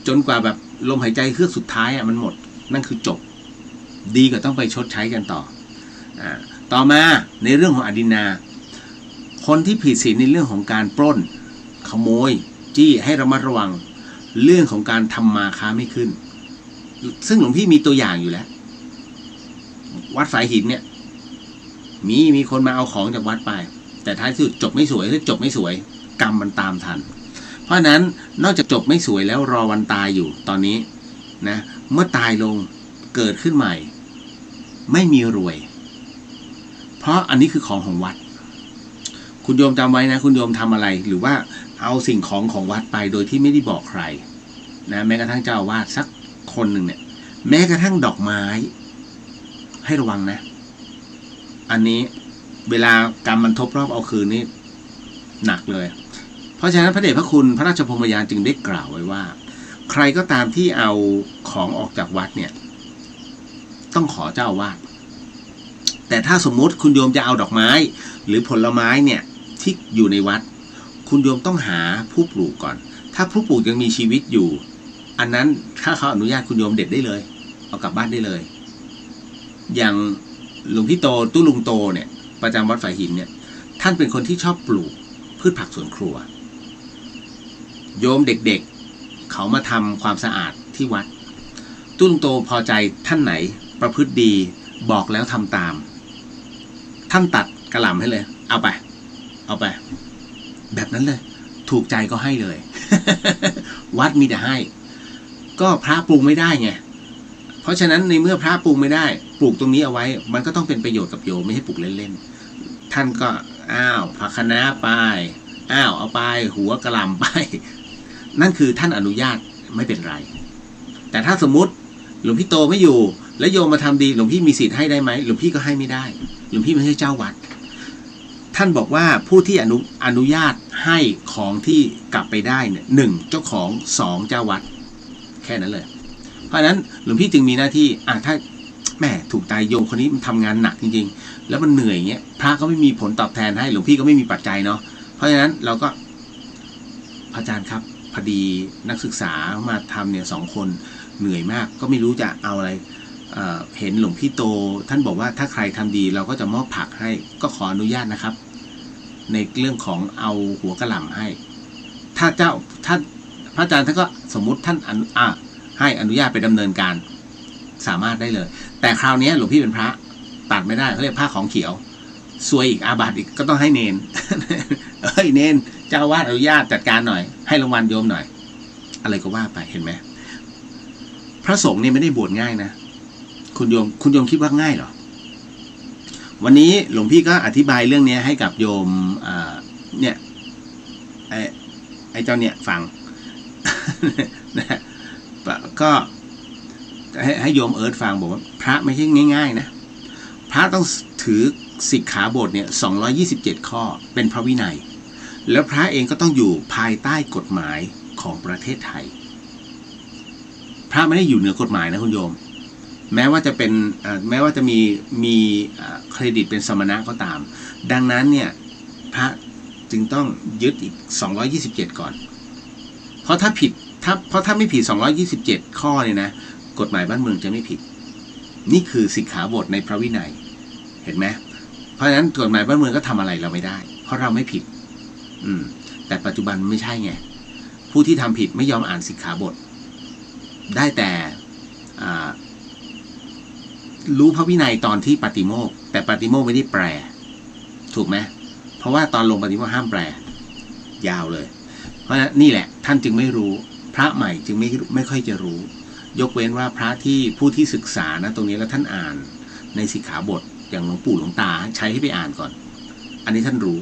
จนกว่าแบบลมหายใจเฮือกสุดท้ายมันหมดนั่นคือจบดีกว่าต้องไปชดใช้กันต่อมาในเรื่องของอดินาคนที่ผิดศีลในเรื่องของการปล้นขโมยจี้ให้ระมัดระวังเรื่องของการทำมาค้าไม่ขึ้นซึ่งหลวงพี่มีตัวอย่างอยู่แล้ววัดสายหินเนี่ยมีคนมาเอาของจากวัดไปแต่ท้ายสุดจบไม่สวยถ้าจบไม่สวยกรรมมันตามทันเพราะนั้นนอกจากจบไม่สวยแล้วรอวันตายอยู่ตอนนี้นะเมื่อตายลงเกิดขึ้นใหม่ไม่มีรวยเพราะอันนี้คือของวัดคุณโยมจำไว้นะคุณโยมทำอะไรหรือว่าเอาสิ่งของวัดไปโดยที่ไม่ได้บอกใครนะแม้กระทั่งเจ้าอาวาสสักคนหนึ่งเนี่ยแม้กระทั่งดอกไม้ให้ระวังนะอันนี้เวลากรรมมันทบรอบเอาคืนนี่หนักเลยเพราะฉะนั้นพระเดชพระคุณพระราชพรหมยานจึงได้กล่าวไว้ว่าใครก็ตามที่เอาของออกจากวัดเนี่ยต้องขอเจ้าอาวาสแต่ถ้าสมมุติคุณโยมจะเอาดอกไม้หรือผลไม้เนี่ยที่อยู่ในวัดคุณโยมต้องหาผู้ปลูกก่อนถ้าผู้ปลูกยังมีชีวิตอยู่อันนั้นถ้าเขาอนุญาตคุณโยมเด็ดได้เลยเอากลับบ้านได้เลยอย่างหลวงพี่โตตุ้ลุงโตเนี่ยประจำวัดฝายหินเนี่ยท่านเป็นคนที่ชอบปลูกพืชผักสวนครัวโยมเด็กๆเขามาทำความสะอาดที่วัดตุ้ลุงโตพอใจท่านไหนประพฤติดีบอกแล้วทำตามท่านตัดกระหล่ำให้เลยเอาไปแบบนั้นเลยถูกใจก็ให้เลย วัดมีแต่ให้ก็พระปลูกไม่ได้ไงเพราะฉะนั้นในเมื่อพระปลูกไม่ได้ปลูกตรงนี้เอาไว้มันก็ต้องเป็นประโยชน์กับโยมไม่ให้ปลูกเล่นๆท่านก็ผักคะน้าไปเอาไปหัวกระหล่ำไปนั่นคือท่านอนุญาตไม่เป็นไรแต่ถ้าสมมุติหลวงพี่โตไม่อยู่แล้วโยมมาทำดีหลวงพี่มีสิทธิ์ให้ได้ไหมหลวงพี่ก็ให้ไม่ได้หลวงพี่ไม่ใช่เจ้าวัดท่านบอกว่าผู้ที่อนุญาตให้ของที่กลับไปได้เนี่ย1เจ้าของ2เจ้าวัดแค่นั้นเลยเพราะฉะนั้นหลวงพี่จึงมีหน้าที่ถ้าแม่ถูกใจโยมคนนี้มันทำงานหนักจริงๆแล้วมันเหนื่อยอย่างเงี้ยพระก็ไม่มีผลตอบแทนให้หลวงพี่ก็ไม่มีปัจจัยเนาะเพราะฉะนั้นเราก็อาจารย์ครับพอดีนักศึกษามาทำเนี่ย2 คนเหนื่อยมากก็ไม่รู้จะเอาอะไรเห็นหลวงพี่โตท่านบอกว่าถ้าใครทำดีเราก็จะมอบผักให้ก็ขออนุญาตนะครับในเรื่องของเอาหัวกระหล่ำให้ถ้าพระอาจารย์ท่านก็สมมุติท่านให้อนุญาตไปดำเนินการสามารถได้เลยแต่คราวนี้หลวงพี่เป็นพระตัดไม่ได้เขาเรียกผ้าของเขียวซวยอีกอาบัติอีกก็ต้องให้เนน เนนเจ้าวาดอนุญาตจัดการหน่อยให้รางวัลโยมหน่อยอะไรก็ว่าไปเห็นไหมพระสงฆ์เนี่ยไม่ได้บวชง่ายนะคุณโยมคิดว่าง่ายเหรอวันนี้หลวงพี่ก็อธิบายเรื่องนี้ให้กับโยมเนี่ยไอ้เจ้าเนี่ยฟัง นะก็ให้โยมเอิร์ธฟังบอกว่าพ ระไม่ใช่ง่ายๆนะพระต้องถือสิกขาบทเนี่ย227ข้อเป็นพระวินัยแล้วพระเองก็ต้องอยู่ภายใต้กฎหมายของประเทศไทยพระไม่ได้อยู่เหนือกฎหมายนะคุณโยมแม้ว่าจะเป็นแม้ว่าจะมีเครดิตเป็นสมณะก็ตามดังนั้นเนี่ยพระจึงต้องยึดอีก227ก่อนเพราะถ้าไม่ผิด227ข้อเนี่ยนะกฎหมายบ้านเมืองจะไม่ผิดนี่คือสิกขาบทในพระวินัยเห็นไหมเพราะฉะนั้นกฎหมายบ้านเมืองก็ทำอะไรเราไม่ได้เพราะเราไม่ผิดแต่ปัจจุบันไม่ใช่ไงผู้ที่ทำผิดไม่ยอมอ่านสิกขาบทได้แต่รู้พระวินัยตอนที่ปาติโมกข์แต่ปาติโมกข์ไม่ได้แปลถูกไหมเพราะว่าตอนลงปาติโมกข์ห้ามแปลยาวเลยเพราะฉะนั้นนี่แหละท่านจึงไม่รู้พระใหม่จึงไม่ค่อยจะรู้ยกเว้นว่าพระที่ผู้ที่ศึกษานะตรงนี้แล้วท่านอ่านในสิกขาบทอย่างหลวงปู่หลวงตาใช้ให้ไปอ่านก่อนอันนี้ท่านรู้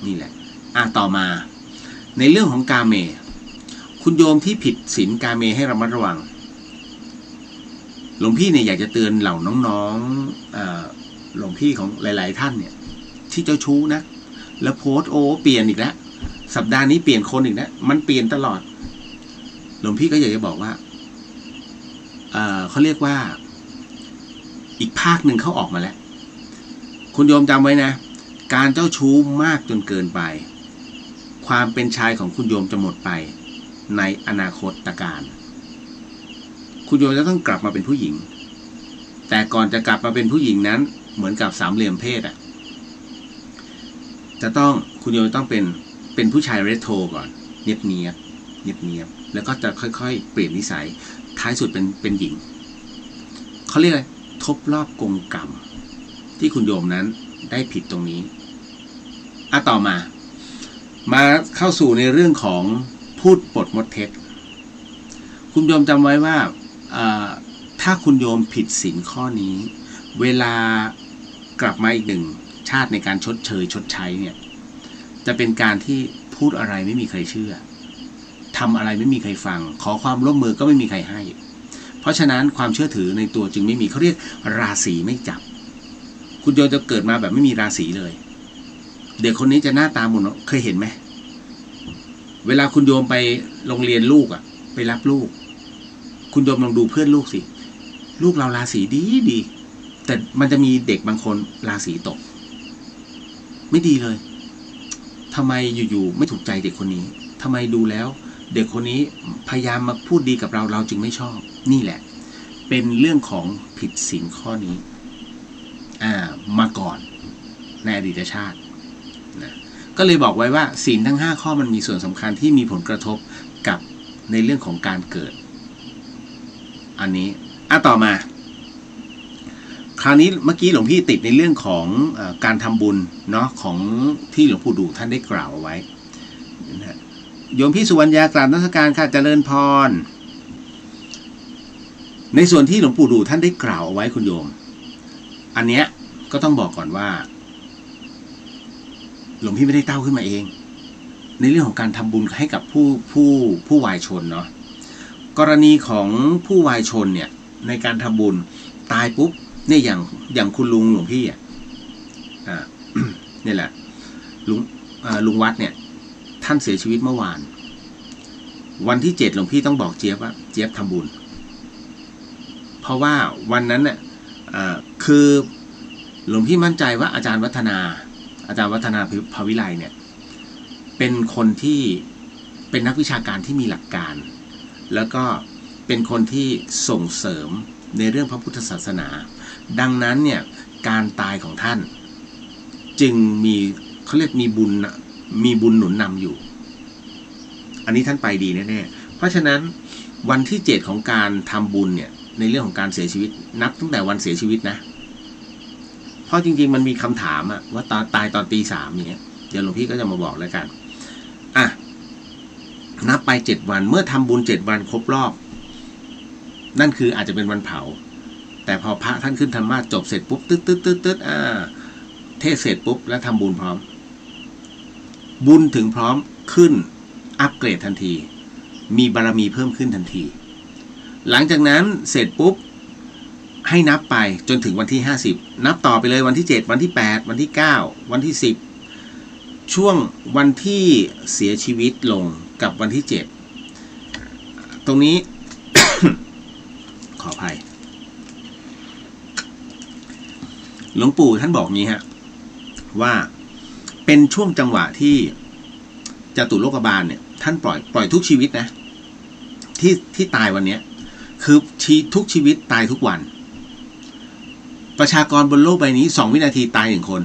นี่แหละต่อมาในเรื่องของกาเมคุณโยมที่ผิดศีลกาเมให้ระมัดระวังหลวงพี่เนี่ยอยากจะเตือนเหล่าน้องๆหลวงพี่ของหลายๆท่านเนี่ยที่เจ้าชู้นะแล้วโพสต์เปลี่ยนอีกแล้วสัปดาห์นี้เปลี่ยนคนอีกแล้วมันเปลี่ยนตลอดหลวงพี่ก็อยากจะบอกว่าเขาเรียกว่าอีกภาคหนึ่งเขาออกมาแล้วคุณโยมจำไว้นะการเจ้าชู้มากจนเกินไปความเป็นชายของคุณโยมจะหมดไปในอนาคตการคุณโยมจะต้องกลับมาเป็นผู้หญิงแต่ก่อนจะกลับมาเป็นผู้หญิงนั้นเหมือนกับสามเหลี่ยมเพศจะต้องคุณโยมต้องเป็นผู้ชายเรโทรก่อนเนียบแล้วก็จะค่อยๆเปลี่ยนนิสัยท้ายสุดเป็นหญิงเขาเรียกอะไรทบรอบกงกรรมที่คุณโยมนั้นได้ผิดตรงนี้ต่อมาเข้าสู่ในเรื่องของพูดปดมดเท็จคุณโยมจำไว้ว่าถ้าคุณโยมผิดศีลข้อนี้เวลากลับมาอีกหนึ่งชาติในการชดใช้เนี่ยจะเป็นการที่พูดอะไรไม่มีใครเชื่อทำอะไรไม่มีใครฟังขอความร่วมมือก็ไม่มีใครให้เพราะฉะนั้นความเชื่อถือในตัวจึงไม่มีเขาเรียกราศีไม่จับคุณโยมจะเกิดมาแบบไม่มีราศีเลยเด็กคนนี้จะหน้าตาหมุนเคยเห็นไหมเวลาคุณโยมไปโรงเรียนลูกไปรับลูกคุณโยมลองดูเพื่อนลูกสิลูกเราราศีดีแต่มันจะมีเด็กบางคนราศีตกไม่ดีเลยทำไมอยู่ๆไม่ถูกใจเด็กคนนี้ทำไมดูแล้วเด็กคนนี้พยายามมาพูดดีกับเราจึงไม่ชอบนี่แหละเป็นเรื่องของผิดศีลข้อนี้มาก่อนในอดีตชาตินะก็เลยบอกไว้ว่าศีลทั้ง5ข้อมันมีส่วนสำคัญที่มีผลกระทบกับในเรื่องของการเกิดอันนี้ต่อมาคราวนี้เมื่อกี้หลวงพี่ติดในเรื่องของการทำบุญเนาะของที่หลวงปู่ดูท่านได้กล่าวเอาไว้นะโยมพี่สุวรรณยากราบนมัสการค่ะเจริญพรในส่วนที่หลวงปู่ดูท่านได้กล่าวเอาไว้คุณโยมอันเนี้ยก็ต้องบอกก่อนว่าหลวงพี่ไม่ได้เต้าขึ้นมาเองในเรื่องของการทำบุญให้กับผู้วายชนเนาะกรณีของผู้วายชนเนี่ยในการทำบุญตายปุ๊บเนี่ยอย่างคุณลุงหลวงพี่นี่แหละลุงวัดเนี่ยท่านเสียชีวิตเมื่อวานวันที่7หลวงพี่ต้องบอกเจี๊ยบว่าเจี๊ยบทำบุญเพราะว่าวันนั้นเนี่ยคือหลวงพี่มั่นใจว่าอาจารย์วัฒนาภวิไลเนี่ยเป็นคนที่เป็นนักวิชาการที่มีหลักการแล้วก็เป็นคนที่ส่งเสริมในเรื่องพระพุทธศาสนาดังนั้นเนี่ยการตายของท่านจึงมีเขาเรียกมีบุญหนุนนำอยู่อันนี้ท่านไปดีแน่ๆเพราะฉะนั้นวันที่7ของการทำบุญเนี่ยในเรื่องของการเสียชีวิตนับตั้งแต่วันเสียชีวิตนะเพราะจริงๆมันมีคำถามว่าตายตอนตี 3อย่างเงี้ยเดี๋ยวหลวงพี่ก็จะมาบอกแล้วกันนับไป7วันเมื่อทำบุญ7วันครบรอบนั่นคืออาจจะเป็นวันเผาแต่พอพระท่านขึ้นธรรมาสน์จบเสร็จปุ๊บตึ๊ดเทศเสร็จปุ๊บแล้วทำบุญพร้อมบุญถึงพร้อมขึ้นอัปเกรดทันทีมีบารมีเพิ่มขึ้นทันทีหลังจากนั้นเสร็จปุ๊บ ให้นับไปจนถึงวันที่50นับต่อไปเลยวันที่7วันที่8วันที่9วันที่10ช่วงวันที่เสียชีวิตลงกับวันที่7ตรงนี้ ขออภัยหลวงปู่ท่านบอกงี้ฮะว่าเป็นช่วงจังหวะที่จตุโลกบาลเนี่ยท่านปล่อยทุกชีวิตนะที่ตายวันนี้คือทุกชีวิตตายทุกวันประชากรบนโลกใบนี้2 วินาทีตาย1 คน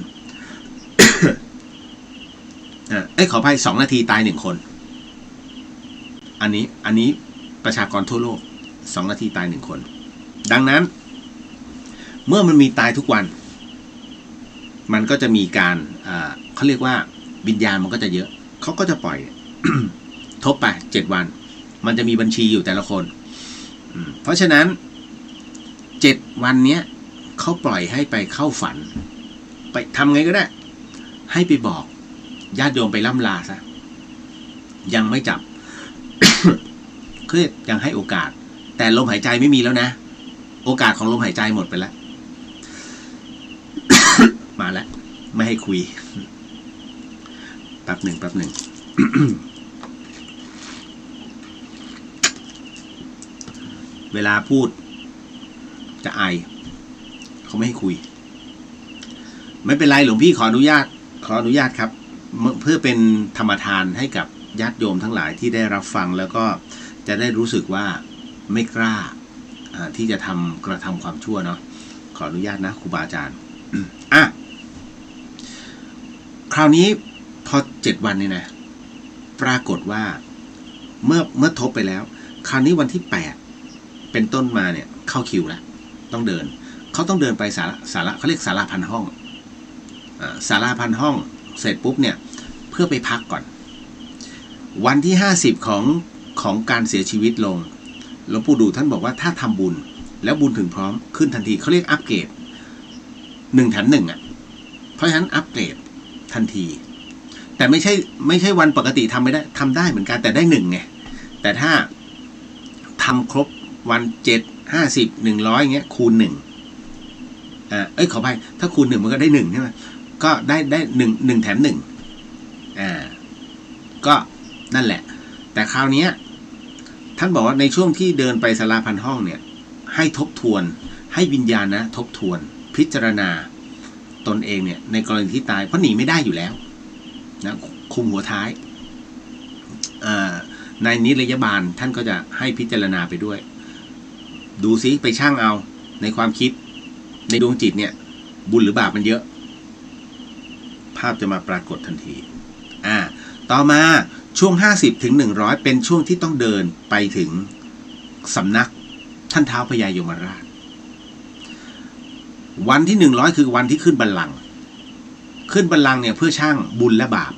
ขออภัย2 นาทีตาย1 คนอันนี้ประชากรทั่วโลก2 นาทีตาย1 คนดังนั้นเมื่อมันมีตายทุกวันมันก็จะมีการเขาเรียกว่าวิญญาณมันก็จะเยอะเขาก็จะปล่อย ทบไป7 วันมันจะมีบัญชีอยู่แต่ละคนเพราะฉะนั้น7 วันเนี้ยเขาปล่อยให้ไปเข้าฝันไปทำไงก็ได้ให้ไปบอกญาติโยมไปล่ำลาซะยังไม่จับ คือยังให้โอกาสแต่ลมหายใจไม่มีแล้วนะโอกาสของลมหายใจหมดไปแล้ว มาแล้วไม่ให้คุยแป๊บหนึ่ง เวลาพูดจะไอเขาไม่ให้คุยไม่เป็นไรหลวงพี่ขออนุญาตครับเพื่อเป็นธรรมทานให้กับญาติโยมทั้งหลายที่ได้รับฟังแล้วก็จะได้รู้สึกว่าไม่กล้าที่จะกระทำความชั่วเนาะขออนุญาตนะครูบาอาจารย์คราวนี้พอ7 วันเนี่ยนะปรากฏว่าเมื่อทบไปแล้วคราวนี้วันที่8เป็นต้นมาเนี่ยเข้าคิวแล้วต้องเดินเขาต้องเดินไปศาลาเขาเรียกศาลาพันห้องศาลาพันห้องเสร็จปุ๊บเนี่ยเพื่อไปพักก่อนวันที่50ของการเสียชีวิตลงหลวงปู่ดูท่านบอกว่าถ้าทำบุญแล้วบุญถึงพร้อมขึ้นทันทีเขาเรียกอัปเกรด1 แถม 1เพราะฉะนั้นอัปเกรดทันทีแต่ไม่ใช่วันปกติทำไม่ได้ทำได้เหมือนกันแต่ได้1ไงแต่ถ้าทำครบวัน7 50 100อย่างเงี้ยคูณ1ขออภัยถ้าคูณ1มันก็ได้1ใช่ไหมก็ได้1 แถม 1ก็นั่นแหละแต่คราวนี้ท่านบอกว่าในช่วงที่เดินไปศาลาพันห้องเนี่ยให้ทบทวนให้วิญญาณนะทบทวนพิจารณาตนเองเนี่ยในกรณีที่ตายเพราะหนีไม่ได้อยู่แล้วนะคุมหัวท้ายในนิรยบาลท่านก็จะให้พิจารณาไปด้วยดูซิไปชั่งเอาในความคิดในดวงจิตเนี่ยบุญหรือบาปมันเยอะภาพจะมาปรากฏทันทีต่อมาช่วง50 ถึง 100เป็นช่วงที่ต้องเดินไปถึงสำนักท่านท้าวพญายมราชวันที่100คือวันที่ขึ้นบัลลังก์เนี่ยเพื่อชั่งบุญและบาป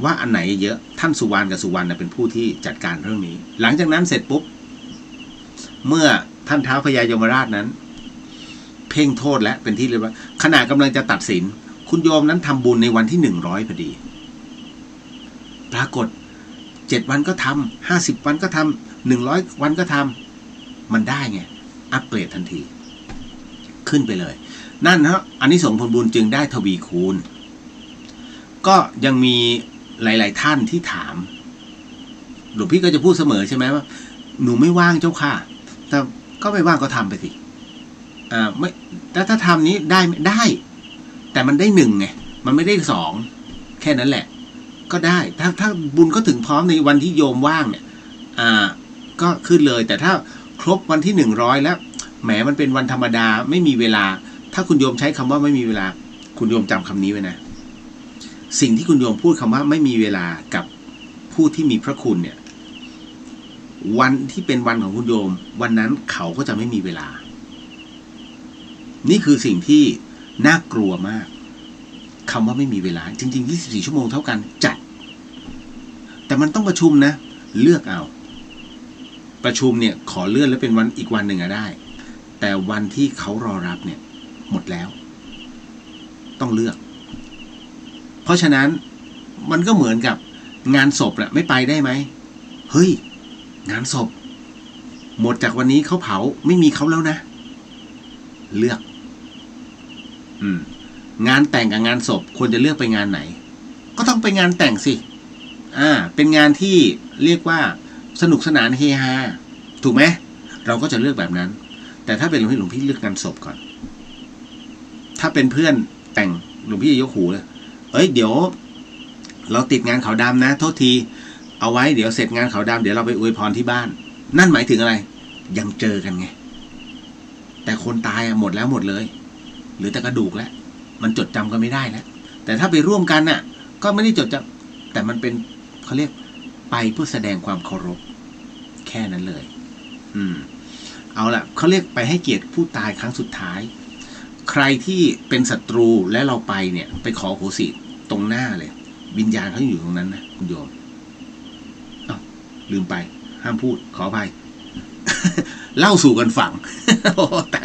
ว่าอันไหนเยอะท่านสุวรรณกับสุวรรณเป็นผู้ที่จัดการเรื่องนี้หลังจากนั้นเสร็จปุ๊บเมื่อท่านท้าวพญายมราชนั้นเพ่งโทษและเป็นที่เรียบร้อยขณะกำลังจะตัดสินคุณโยมนั้นทำบุญในวันที่100พอดีปรากฏ7 วันก็ทำ50 วันก็ทำ100 วันก็ทำมันได้ไงอัปเกรดทันทีขึ้นไปเลยนั่นฮะอานิสงส์ผลบุญจึงได้ทวีคูณก็ยังมีหลายๆท่านที่ถามหลวงพี่ก็จะพูดเสมอใช่ไหมว่าหนูไม่ว่างเจ้าค่ะแต่ก็ไม่ว่างก็ทำไปสิไม่แต่ถ้าทำนี้ได้แต่มันได้1ไงมันไม่ได้2แค่นั้นแหละก็ได้ถ้าบุญก็ถึงพร้อมในวันที่โยมว่างเนี่ยก็ขึ้นเลยแต่ถ้าครบวันที่100แล้วแหมมันเป็นวันธรรมดาไม่มีเวลาถ้าคุณโยมใช้คำว่าไม่มีเวลาคุณโยมจำคำนี้ไว้นะสิ่งที่คุณโยมพูดคำว่าไม่มีเวลากับผู้ที่มีพระคุณเนี่ยวันที่เป็นวันของคุณโยมวันนั้นเขาก็จะไม่มีเวลานี่คือสิ่งที่น่ากลัวมากคำว่าไม่มีเวลาจริงๆ24 ชั่วโมงเท่ากันจัดแต่มันต้องประชุมนะเลือกเอาประชุมเนี่ยขอเลื่อนแล้วเป็นวันอีกวันหนึ่งได้แต่วันที่เขารอรับเนี่ยหมดแล้วต้องเลือกเพราะฉะนั้นมันก็เหมือนกับงานศพแหละไม่ไปได้ไหมเฮ้ยงานศพหมดจากวันนี้เขาเผาไม่มีเขาแล้วนะ เลือกงานแต่งกับงานศพควรจะเลือกไปงานไหนก็ต้องไปงานแต่งสิเป็นงานที่เรียกว่าสนุกสนานเฮฮาถูกไหมเราก็จะเลือกแบบนั้นแต่ถ้าเป็นหลวงพี่เลือกงานศพก่อนถ้าเป็นเพื่อนแต่งหลวงพี่จะยกหูเลยเดี๋ยวเราติดงานขาวดำนะโทษทีเอาไว้เดี๋ยวเสร็จงานขาวดำเดี๋ยวเราไปอวยพรที่บ้านนั่นหมายถึงอะไรยังเจอกันไงแต่คนตายหมดแล้วหมดเลยหรือแต่กระดูกแล้วมันจดจำกันไม่ได้แล้วแต่ถ้าไปร่วมกันน่ะก็ไม่ได้จดจำแต่มันเป็นเขาเรียกไปเพื่อแสดงความเคารพแค่นั้นเลยเอาละเขาเรียกไปให้เกียรติผู้ตายครั้งสุดท้ายใครที่เป็นศัตรูและเราไปเนี่ยไปขอโหสิตรงหน้าเลยวิญญาณเขาอยู่ตรงนั้นนะคุณโยมลืมไปห้ามพูดขออภัย เล่าสู่กันฟัง แต่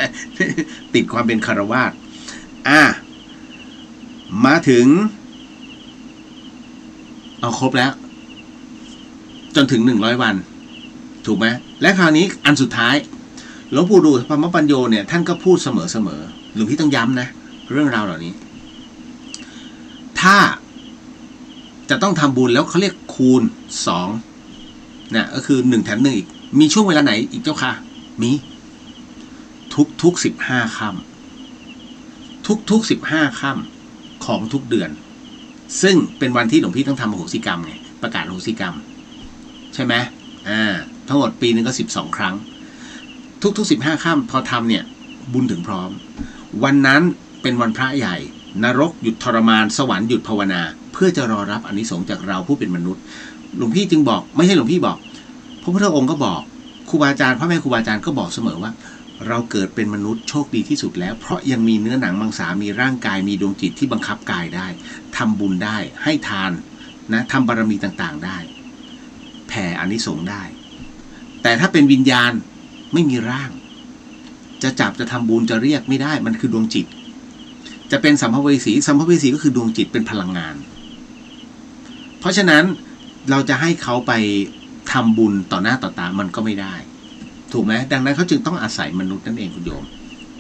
ติดความเป็นคฤหัสถ์มาถึงเอาครบแล้วจนถึง100 วันถูกไหมและคราวนี้อันสุดท้ายหลวงปู่ดูปมปัญโยเนี่ยท่านก็พูดเสมอหลวงพี่ต้องย้ำนะเรื่องราวเหล่านี้ถ้าจะต้องทำบุญแล้วเขาเรียกคูณ2นะก็คือ1 แถม 1อีกมีช่วงเวลาไหนอีกเจ้าค่ะมีทุก15 ค่ำทุก15 ค่ำของทุกเดือนซึ่งเป็นวันที่หลวงพี่ต้องทำอโหสิกรรมไงประกาศอโหสิกรรมใช่ไหมทั้งหมดปีนึงก็12 ครั้งทุก15 ค่ำพอทำเนี่ยบุญถึงพร้อมวันนั้นเป็นวันพระใหญ่นรกหยุดทรมานสวรรค์หยุดภาวนาเพื่อจะรอรับอานิสงส์จากเราผู้เป็นมนุษย์หลวงพี่จึงบอกไม่ใช่หลวงพี่บอกพระพุทธองค์ก็บอกครูบาอาจารย์พระแม่ครูบาอาจารย์ก็บอกเสมอว่าเราเกิดเป็นมนุษย์โชคดีที่สุดแล้วเพราะยังมีเนื้อหนังมังสามีร่างกายมีดวงจิตที่บังคับกายได้ทำบุญได้ให้ทานนะทำบารมีต่างๆได้แผ่อานิสงส์ได้แต่ถ้าเป็นวิญญาณไม่มีร่างจะจับจะทำบุญจะเรียกไม่ได้มันคือดวงจิตจะเป็นสัมภเวสีก็คือดวงจิตเป็นพลังงานเพราะฉะนั้นเราจะให้เขาไปทำบุญต่อหน้าต่อตามันก็ไม่ได้ถูกไหมดังนั้นเขาจึงต้องอาศัยมนุษย์นั่นเองคุณโยม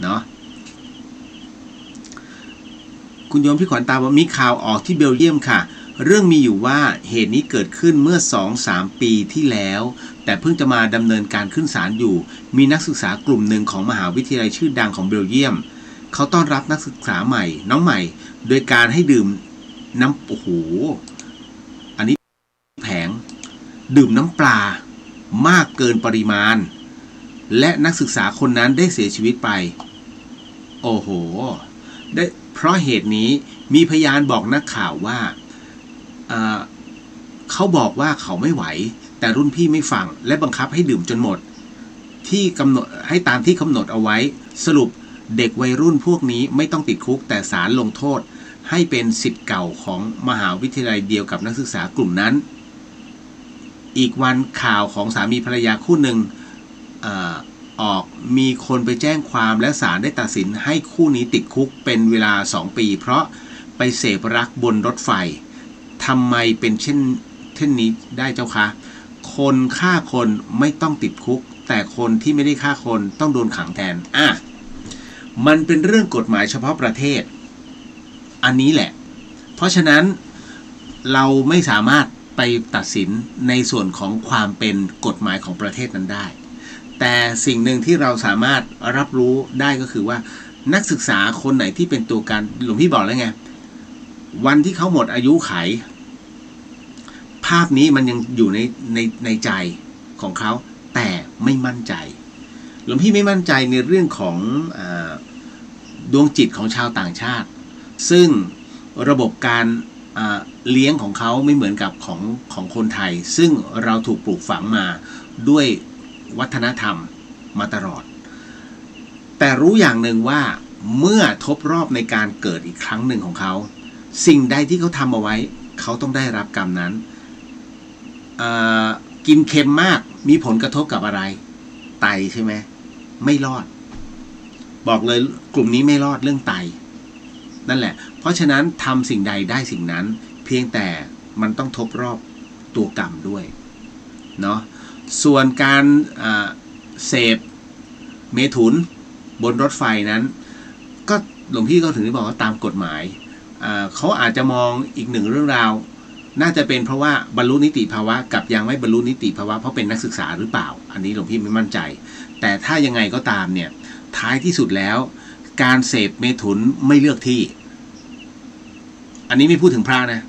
เนาะคุณโยมพี่ขวัญตาว่ามีข่าวออกที่เบลเยียมค่ะเรื่องมีอยู่ว่าเหตุนี้เกิดขึ้นเมื่อ 2-3 ปีที่แล้วแต่เพิ่งจะมาดำเนินการขึ้นศาลอยู่มีนักศึกษากลุ่มหนึ่งของมหาวิทยาลัยชื่อดังของเบลเยียมเขาต้อนรับนักศึกษาใหม่น้องใหม่โดยการให้ดื่มน้ำโอ้โหอันนี้แผงดื่มน้ำปลามากเกินปริมาณและนักศึกษาคนนั้นได้เสียชีวิตไปโอ้โหได้เพราะเหตุนี้มีพยานบอกนักข่าวว่าเขาบอกว่าเขาไม่ไหวแต่รุ่นพี่ไม่ฟังและบังคับให้ดื่มจนหมดที่กำหนดให้ตามที่กำหนดเอาไว้สรุปเด็กวัยรุ่นพวกนี้ไม่ต้องติดคุกแต่ศาลลงโทษให้เป็นศิษย์เก่าของมหาวิทยาลัยเดียวกับนักศึกษากลุ่มนั้นอีกวันข่าวของสามีภรรยาคู่หนึ่งออกมีคนไปแจ้งความและศาลได้ตัดสินให้คู่นี้ติดคุกเป็นเวลา2 ปีเพราะไปเสพรักบนรถไฟทำไมเป็นเช่นนี้ได้เจ้าคะคนฆ่าคนไม่ต้องติดคุกแต่คนที่ไม่ได้ฆ่าคนต้องโดนขังแทนมันเป็นเรื่องกฎหมายเฉพาะประเทศอันนี้แหละเพราะฉะนั้นเราไม่สามารถไปตัดสินในส่วนของความเป็นกฎหมายของประเทศนั้นได้แต่สิ่งหนึ่งที่เราสามารถรับรู้ได้ก็คือว่านักศึกษาคนไหนที่เป็นตัวการหลวงพี่บอกแล้วไงวันที่เขาหมดอายุไขภาพนี้มันยังอยู่ในใจของเขาแต่ไม่มั่นใจหลวงพี่ไม่มั่นใจในเรื่องของดวงจิตของชาวต่างชาติซึ่งระบบการเลี้ยงของเขาไม่เหมือนกับของคนไทยซึ่งเราถูกปลูกฝังมาด้วยวัฒนธรรมมาตลอดแต่รู้อย่างหนึ่งว่าเมื่อทบรอบในการเกิดอีกครั้งหนึ่งของเขาสิ่งใดที่เขาทำเอาไว้เขาต้องได้รับกรรมนั้นกินเค็มมากมีผลกระทบกับอะไรไตใช่ไหมไม่รอดบอกเลยกลุ่มนี้ไม่รอดเรื่องไตนั่นแหละเพราะฉะนั้นทำสิ่งใดได้สิ่งนั้นเพียงแต่มันต้องทบรอบตัวกรรมด้วยเนาะส่วนการเสพเมถุน บนรถไฟนั้นก็หลวงพี่ก็ถึงได้บอกว่าตามกฎหมายเขาอาจจะมองอีกหนึ่งเรื่องราวน่าจะเป็นเพราะว่าบรรลุนิติภาวะกับยังไม่บรรลุนิติภาวะเพราะเป็นนักศึกษาหรือเปล่าอันนี้หลวงพี่ไม่มั่นใจแต่ถ้ายังไงก็ตามเนี่ยท้ายที่สุดแล้วการเสพเมถุนไม่เลือกที่อันนี้ไม่พูดถึงพระนะ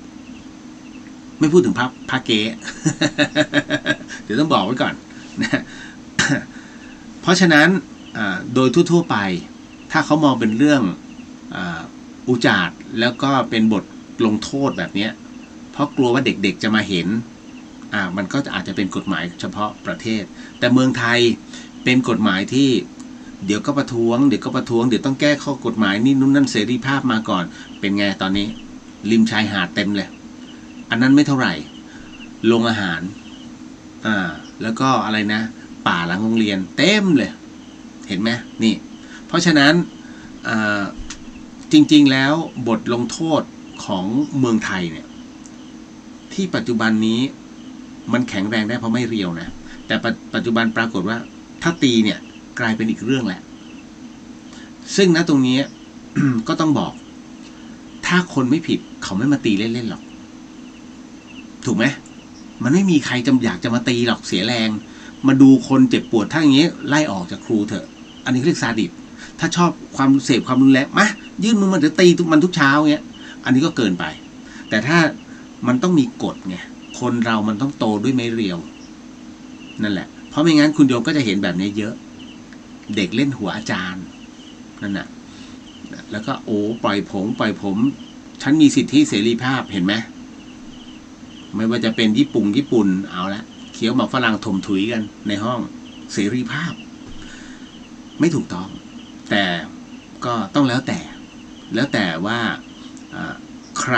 ไม่พูดถึงพระเก๊ เดี๋ยวต้องบอกไว้ก่อนนะเพราะฉะนั้นโดยทั่วๆไปถ้าเขามองเป็นเรื่องอุจาร์แล้วก็เป็นบทลงโทษแบบนี้เพราะกลัวว่าเด็กๆจะมาเห็นมันก็อาจจะเป็นกฎหมายเฉพาะประเทศแต่เมืองไทยเป็นกฎหมายที่เดี๋ยวก็ประท้วงเดี๋ยวต้องแก้ข้อกฎหมายนี่นู่นนั่นเสรีภาพมาก่อนเป็นไงตอนนี้ริมชายหาดเต็มเลยอันนั้นไม่เท่าไหร่โรงอาหารแล้วก็อะไรนะป่าหลังโรงเรียนเต็มเลยเห็นไหมนี่เพราะฉะนั้นจริงๆแล้วบทลงโทษของเมืองไทยเนี่ยที่ปัจจุบันนี้มันแข็งแรงได้เพราะไม่เรียวนะแต่ปัจจุบันปรากฏว่าถ้าตีเนี่ยกลายเป็นอีกเรื่องแหละซึ่งณตรงนี้ ก็ต้องบอกถ้าคนไม่ผิดเขาไม่มาตีเล่นๆหรอกถูกไหมมันไม่มีใครอยากจะมาตีหรอกเสียแรงมาดูคนเจ็บปวดถ้าอย่างนี้ไล่ออกจากครูเถอะอันนี้เรียกซาดิสถ้าชอบความเสพความรุนแรงมายื่นมือมันจะตีทุกเช้าเงี้ยอันนี้ก็เกินไปแต่ถ้ามันต้องมีกฎไงคนเรามันต้องโตด้วยไม้เรียวนั่นแหละเพราะไม่งั้นคุณโยมก็จะเห็นแบบนี้เยอะเด็กเล่นหัวอาจารย์นั่นน่ะแล้วก็โอ้ปล่อยผมฉันมีสิทธิเสรีภาพเห็นไหมไม่ว่าจะเป็นญี่ปุ่นเอาละเคี้ยวหมากฝรั่งถมถุยกันในห้องเสรีภาพไม่ถูกต้องแต่ก็ต้องแล้วแต่ว่าใคร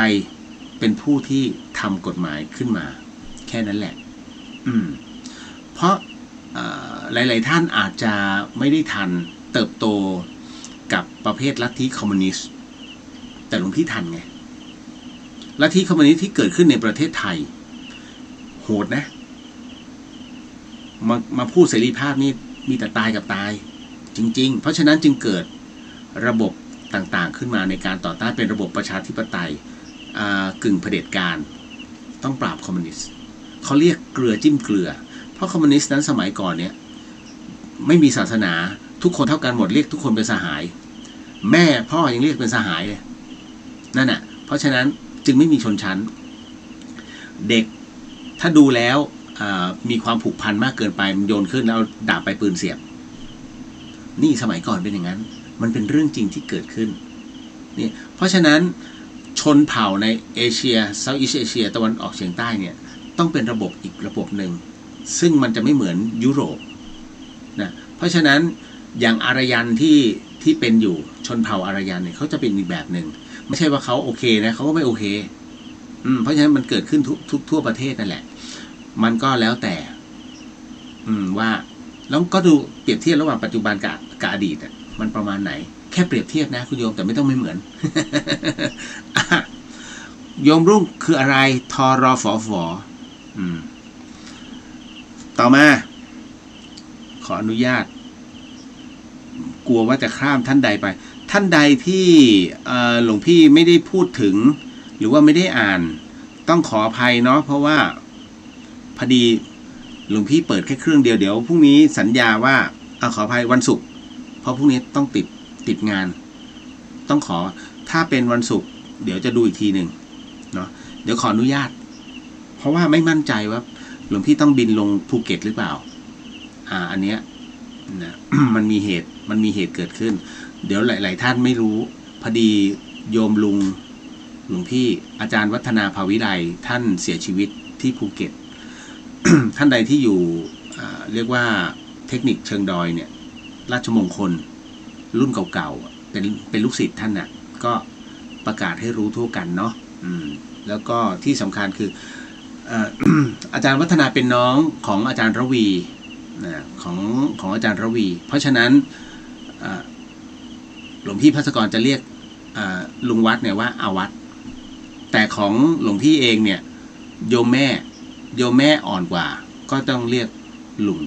เป็นผู้ที่ทำกฎหมายขึ้นมาแค่นั้นแหละเพราะหลายๆท่านอาจจะไม่ได้ทันเติบโตกับประเภทลัทธิคอมมิวนิสต์แต่หลวงพี่ทันไงลัทธิคอมมิวนิสต์ที่เกิดขึ้นในประเทศไทยโหดนะมาพูดเสรีภาพนี่มีแต่ตายกับตายจริงๆเพราะฉะนั้นจึงเกิดระบบต่างๆขึ้นมาในการต่อต้านเป็นระบบประชาธิปไตยกึ่งเผด็จการต้องปราบคอมมิวนิสต์เขาเรียกเกลือจิ้มเกลือเพราะคอมมิวนิสต์นั้นสมัยก่อนเนี่ยไม่มีศาสนาทุกคนเท่ากันหมดเรียกทุกคนเป็นสหายแม่พ่อยังเรียกเป็นสหายเลยนั่นน่ะเพราะฉะนั้นจึงไม่มีชนชั้นเด็กถ้าดูแล้วมีความผูกพันมากเกินไปมันโยนขึ้นแล้วดาบไปปืนเสียบนี่สมัยก่อนเป็นอย่างนั้นมันเป็นเรื่องจริงที่เกิดขึ้นนี่เพราะฉะนั้นชนเผ่าในเอเชียเซาท์อีสต์เอเชียตะวันออกเฉียงใต้เนี่ยต้องเป็นระบบอีกระบบหนึ่งซึ่งมันจะไม่เหมือนยุโรปนะเพราะฉะนั้นอย่างอารยันที่เป็นอยู่ชนเผ่าอารยันเนี่ยเขาจะเป็นอีกแบบหนึ่งไม่ใช่ว่าเขาโอเคนะเขาก็ไม่โอเคเพราะฉะนั้นมันเกิดขึ้นทุกทั่วประเทศนั่นแหละมันก็แล้วแต่ว่าแล้วก็ดูเปรียบเทียบระหว่างปัจจุบันกับอดีตมันประมาณไหนแค่เปรียบเทียบนะคุณโยมแต่ไม่ต้องไม่เหมือน โยมรุ่งคืออะไรทรฝฝต่อมาขออนุญาตกลัวว่าจะข้ามท่านใดไปท่านใดที่หลวงพี่ไม่ได้พูดถึงหรือว่าไม่ได้อ่านต้องขออภัยเนาะเพราะว่าพอดีหลวงพี่เปิดแค่เครื่องเดียวเดี๋ยวพรุ่งนี้สัญญาว่าขออภัยวันศุกร์เพราะพรุ่งนี้ต้องติดงานต้องขอถ้าเป็นวันศุกร์เดี๋ยวจะดูอีกทีหนึ่งเนาะเดี๋ยวขออนุญาตเพราะว่าไม่มั่นใจว่าหลวงพี่ต้องบินลงภูเก็ตหรือเปล่าอันเนี้ยนะ มันมีเหตุเกิดขึ้นเดี๋ยวหลายๆท่านไม่รู้พอดีโยมลุงหลวงพี่อาจารย์วัฒนาภาวิไลท่านเสียชีวิตที่ภูเก็ต ท่านใดที่อยู่เรียกว่าเทคนิคเชิงดอยเนี่ยราชมงคลรุ่นเก่าๆเป็นลูกศิษย์ท่านน่ะก็ประกาศให้รู้ทั่วกันเนาะแล้วก็ที่สำคัญคือ อาจารย์วัฒนาเป็นน้องของอาจารย์ระวีของอาจารย์ระวีเพราะฉะนั้นหลวงพี่ภัสกรจะเรียกลุงวัดเนี่ยว่าอาวัดแต่ของหลวงพี่เองเนี่ยโยมแม่อ่อนกว่าก็ต้องเรียกลุง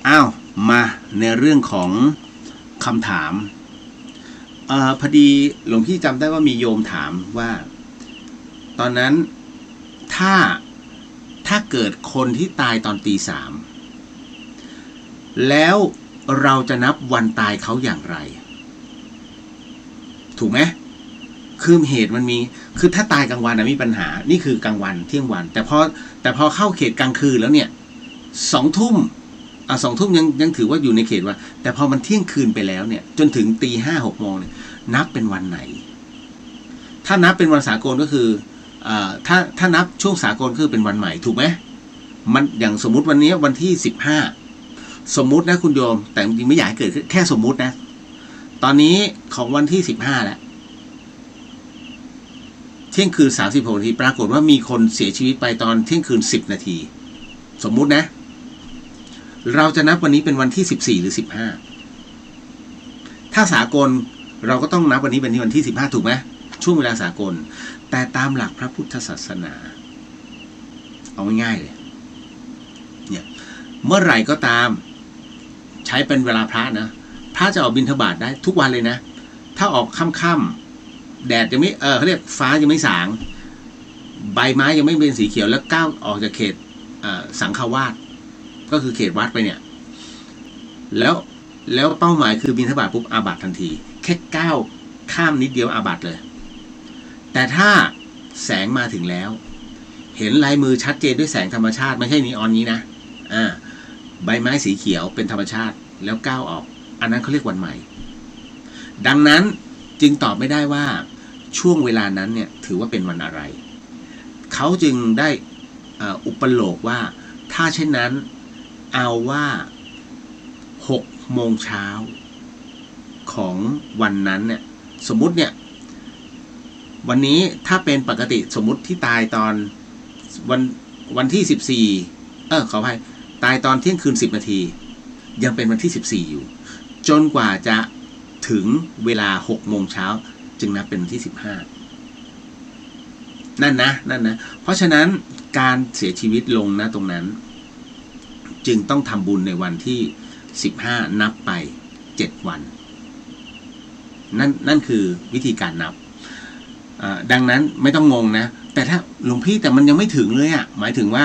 อ้าว มาในเรื่องของคำถามพอดีหลวงพี่จำได้ว่ามีโยมถามว่าตอนนั้นถ้าเกิดคนที่ตายตอนตีสามแล้วเราจะนับวันตายเขาอย่างไรถูกไหมคือเหตุมันมีคือถ้าตายกลางวันนะมีปัญหานี่คือกลางวันเที่ยงวันแต่พอเข้าเขตกลางคืนแล้วเนี่ย2 ทุ่ม2 ทุ่มยังถือว่าอยู่ในเขตว่าแต่พอมันเที่ยงคืนไปแล้วเนี่ยจนถึงตี 5-6 โมงเนี่ยนับเป็นวันไหนถ้านับเป็นวันสากลก็คือถ้านับช่วงสากลคือเป็นวันใหม่ถูกไหมมันอย่างสมมุติวันนี้วันที่15สมมุตินะคุณโยมแต่จริงไม่อยากให้เกิดแค่สมมุตินะตอนนี้ของวันที่15แล้วเที่ยงคืน36 นาทีปรากฏว่ามีคนเสียชีวิตไปตอนเที่ยงคืน10 นาทีสมมุตินะเราจะนับวันนี้เป็นวันที่14หรือ15ถ้าสากลเราก็ต้องนับวันนี้เป็นวันที่15ถูกไหมช่วงเวลาสากลแต่ตามหลักพระพุทธศาสนาเอาง่ายๆเลยเนี่ยเมื่อไหร่ก็ตามใช้เป็นเวลาพระนะพระจะออกบิณฑบาตได้ทุกวันเลยนะถ้าออกค่ำๆแดดยังไม่เขาเรียกฟ้ายังไม่สางใบไม้ยังไม่เป็นสีเขียวแล้วก้าวออกจากเขตสังฆวาสก็คือเขตวัดไปเนี่ยแล้วเป้าหมายคือบิณฑบาตปุ๊บอาบัติทันทีแค่ก้าวข้ามนิดเดียวอาบัติเลยแต่ถ้าแสงมาถึงแล้วเห็นลายมือชัดเจนด้วยแสงธรรมชาติไม่ใช่นีออนนี้นะใบไม้สีเขียวเป็นธรรมชาติแล้วก้าวออกอันนั้นเขาเรียกวันใหม่ดังนั้นจึงตอบไม่ได้ว่าช่วงเวลานั้นเนี่ยถือว่าเป็นวันอะไรเขาจึงได้อุปโลกว่าถ้าเช่นนั้นเอาว่า6 โมงเช้าของวันนั้นเนี่ยสมมุติเนี่ยวันนี้ถ้าเป็นปกติสมมุติที่ตายตอนวันที่14ขออภัยตายตอนเที่ยงคืน10 นาทียังเป็นวันที่14อยู่จนกว่าจะถึงเวลา6 โมงเช้าจึงนับเป็นวันที่15นั่นนะเพราะฉะนั้นการเสียชีวิตลงนะตรงนั้นจึงต้องทำบุญในวันที่15นับไป7 วันนั่นคือวิธีการนับดังนั้นไม่ต้องงงนะแต่ถ้าหลวงพี่แต่มันยังไม่ถึงเลยหมายถึงว่า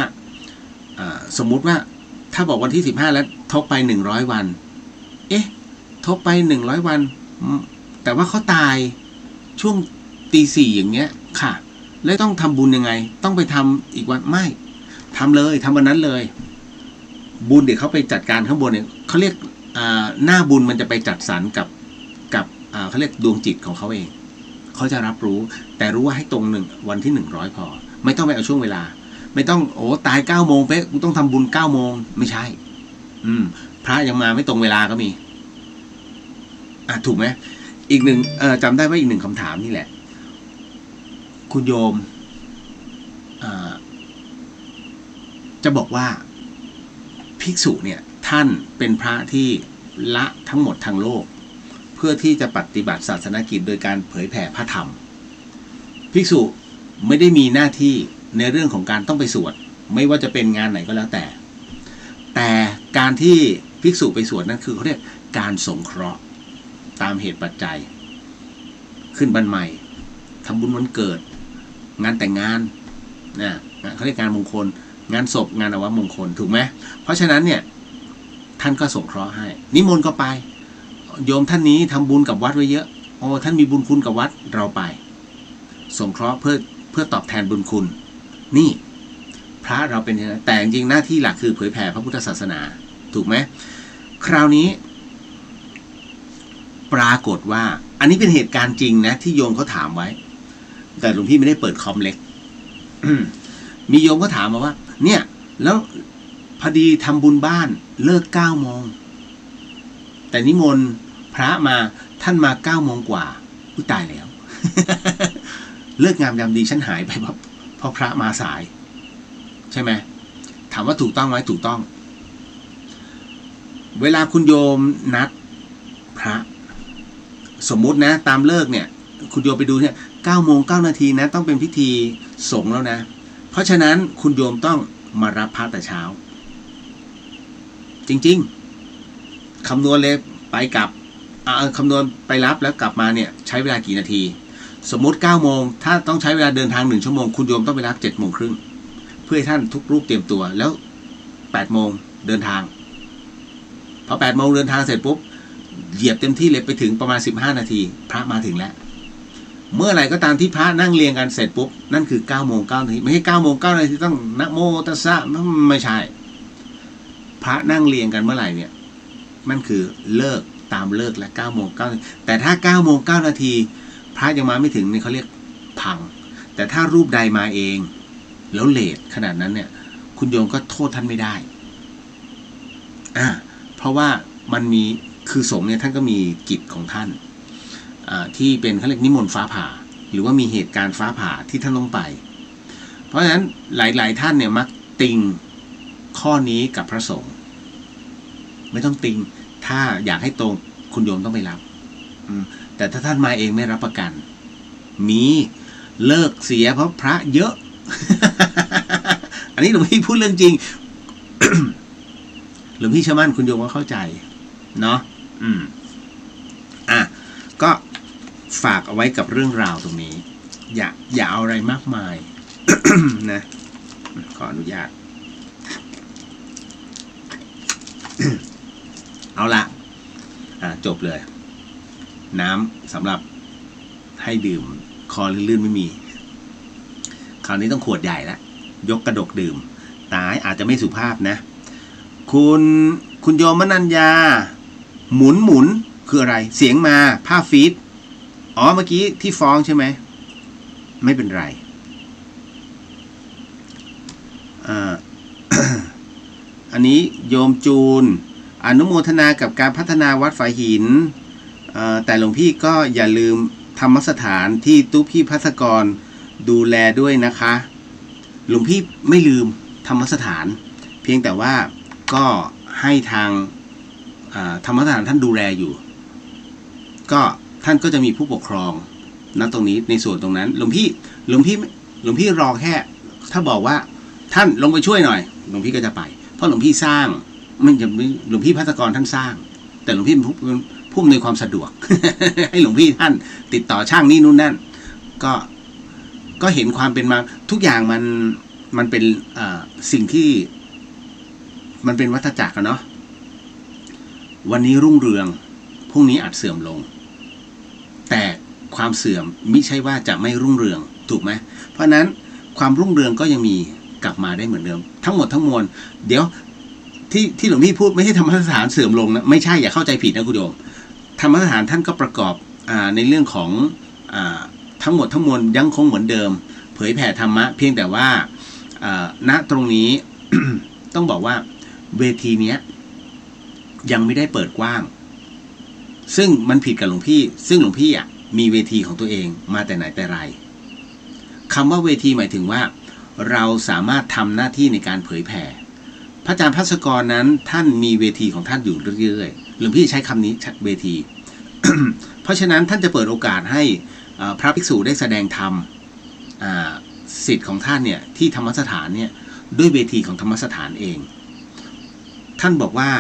สมมุติว่าถ้าบอกวันที่15แล้วทบไป100 วันทบไป100 วันแต่ว่าเขาตายช่วงตี 4อย่างเงี้ยค่ะแล้วต้องทำบุญยังไงต้องไปทำอีกวันไม่ทำเลยทำวันนั้นเลยบุญเดี๋ยวเขาไปจัดการข้างบนเนี่ยเขาเรียกหน้าบุญมันจะไปจัดสรรกับเขาเรียกดวงจิตของเขาเองเขาจะรับรู้แต่รู้ว่าให้ตรงวันที่100พอไม่ต้องไปเอาช่วงเวลาไม่ต้องตาย9 โมงเป๊ะกูต้องทำบุญ9 โมงไม่ใช่พระยังมาไม่ตรงเวลาก็มีถูกไหมอีกหนึ่งจำได้ว่าอีก1คำถามนี่แหละคุณโยมจะบอกว่าภิกษุเนี่ยท่านเป็นพระที่ละทั้งหมดทางโลกเพื่อที่จะปฏิบัติศาสนกิจโดยการเผยแผ่พระธรรมภิกษุไม่ได้มีหน้าที่ในเรื่องของการต้องไปสวดไม่ว่าจะเป็นงานไหนก็แล้วแต่การที่ภิกษุไปสวดนั้นคือเขาเรียกการสงเคราะห์ตามเหตุปัจจัยขึ้นบันใหม่ทำบุญวันเกิดงานแต่งงานเขาเรียกงานมงคลงานศพงานอวมงคลถูกไหมเพราะฉะนั้นเนี่ยท่านก็สงเคราะห์ให้นิมนต์ก็ไปโยมท่านนี้ทำบุญกับวัดไว้เยอะท่านมีบุญคุณกับวัดเราไปสงเคราะห์เพื่อตอบแทนบุญคุณนี่พระเราเป็นอย่างนั้นแต่จริงๆหน้าที่หลักคือเผยแผ่พระพุทธศาสนาถูกไหมคราวนี้ปรากฏว่าอันนี้เป็นเหตุการณ์จริงนะที่โยมเขาถามไว้แต่หลวงพี่ไม่ได้เปิดคอมเล็ก มีโยมก็ถามมาว่าเนี่ยแล้วพอดีทำบุญบ้านเลิก9 โมงแต่นิมนต์พระมาท่านมา9 โมงกว่าตายแล้ว เลิกงามยามดีฉันหายไปเพราะพระมาสายใช่ไหมถามว่าถูกต้องไหมถูกต้องเวลาคุณโยมนัดพระสมมุตินะตามเลิกเนี่ยคุณโยมไปดูเนี่ย9 โมง 9 นาทีนะต้องเป็นพิธีสงฆ์แล้วนะเพราะฉะนั้นคุณโยมต้องมารับพระแต่เช้าจริง คำนวณเลยไปกลับคำนวณไปรับแล้วกลับมาเนี่ยใช้เวลากี่นาทีสมมุติ9 โมงถ้าต้องใช้เวลาเดินทาง1 ชั่วโมงคุณโยมต้องไปรับ7 โมงครึ่งเพื่อให้ท่านทุกรูปเตรียมตัวแล้ว8 โมงเดินทางพอ8 โมงเดินทางเสร็จปุ๊บเหยียบเต็มที่เลยไปถึงประมาณ15 นาทีพระมาถึงแล้วเมื่อไหร่ก็ตามที่พระนั่งเรียงกันเสร็จปุ๊บนั่นคือ9 โมง 9 นาทีไม่ใช่9 โมง 9 นาทีต้องนะโมตัสสะไม่ใช่พระนั่งเรียงกันเมื่อไหร่เนี่ยมันคือเลิกตามเลิกและ9 โมง 9 นาทีแต่ถ้า9 โมง 9 นาทีพระยังมาไม่ถึงนี่เขาเรียกพังแต่ถ้ารูปใดมาเองแล้วเลทขนาดนั้นเนี่ยคุณโยมก็โทษท่านไม่ได้เพราะว่ามันมีคือสงฆ์เนี่ยท่านก็มีกิจของท่านที่เป็นเขาเรียกนิมนต์ฟ้าผ่าหรือว่ามีเหตุการณ์ฟ้าผ่าที่ท่านต้องไปเพราะฉะนั้นหลายๆท่านเนี่ยมักติงข้อนี้กับพระสงฆ์ไม่ต้องติงถ้าอยากให้ตรงคุณโยมต้องไปรับแต่ถ้าท่านมาเองไม่รับประกันมีเลิกเสียเพราะพระเยอะ อันนี้หลวงพี่พูดเรื่องจริง หลวงพี่เชื่อมั่นคุณโยมก็เข้าใจเนาะก็ฝากเอาไว้กับเรื่องราวตรงนี้อย่าเอาอะไรมากมาย นะขออนุญาต เอาละจบเลยน้ำสำหรับให้ดื่มคอลื่นๆไม่มีคราวนี้ต้องขวดใหญ่แล้วยกกระดกดื่มตายอาจจะไม่สุภาพนะคุณโยมมนัญญาหมุนคืออะไรเสียงมาภาพฟีดเมื่อกี้ที่ฟ้องใช่ไหมไม่เป็นไรอันนี้โยมจูนอนุโมทนากับการพัฒนาวัดฝายหินแต่หลวงพี่ก็อย่าลืมธรรมสถานที่ตุ๊พี่ภัสกรดูแลด้วยนะคะหลวงพี่ไม่ลืมธรรมสถานเพียงแต่ว่าก็ให้ทางธรรมสถานท่านดูแลอยู่ก็ท่านก็จะมีผู้ปกครองณตรงนี้ในส่วนตรงนั้นหลวงพี่รอแค่ถ้าบอกว่าท่านลงไปช่วยหน่อยหลวงพี่ก็จะไปเพราะหลวงพี่สร้างไม่จะหลวงพี่ภัสกรท่านสร้างแต่หลวงพี่ผู้อำนวยความสะดวก ให้หลวงพี่ท่านติดต่อช่างนี่นู่นนั่นก็เห็นความเป็นมาทุกอย่างมันเป็นสิ่งที่มันเป็นวัฏจักรเนาะวันนี้รุ่งเรืองพรุ่งนี้อาจเสื่อมลงแต่ความเสื่อมมิใช่ว่าจะไม่รุ่งเรืองถูกไหมเพราะนั้นความรุ่งเรืองก็ยังมีกลับมาได้เหมือนเดิมทั้งหมดทั้งมวลเดี๋ยวที่หลวงพี่พูดไม่ใช่ธรรมสถานเสื่อมลงนะไม่ใช่อย่าเข้าใจผิดนะคุณโยมธรรมสถานท่านก็ประกอบในเรื่องของทั้งหมดทั้งมวลยังคงเหมือนเดิมเผยแผ่ธรรมะเพียงแต่ว่าณตรงนี้ ต้องบอกว่าเวทีเนี้ยยังไม่ได้เปิดกว้างซึ่งมันผิดกับหลวงพี่ซึ่งหลวงพี่มีเวทีของตัวเองมาแต่ไหนแต่ไรคำว่าเวทีหมายถึงว่าเราสามารถทำหน้าที่ในการเผยแผ่พระอาจารย์ภัสกรนั้นท่านมีเวทีของท่านอยู่เรื่อยๆหลวงพี่ใช้คำนี้เวที เพราะฉะนั้นท่านจะเปิดโอกาสให้พระภิกษุได้แสดงธรรมสิทธิ์ของท่านเนี่ยที่ธรรมสถานเนี่ยด้วยเวทีของธรรมสถานเองท่านบอกว่า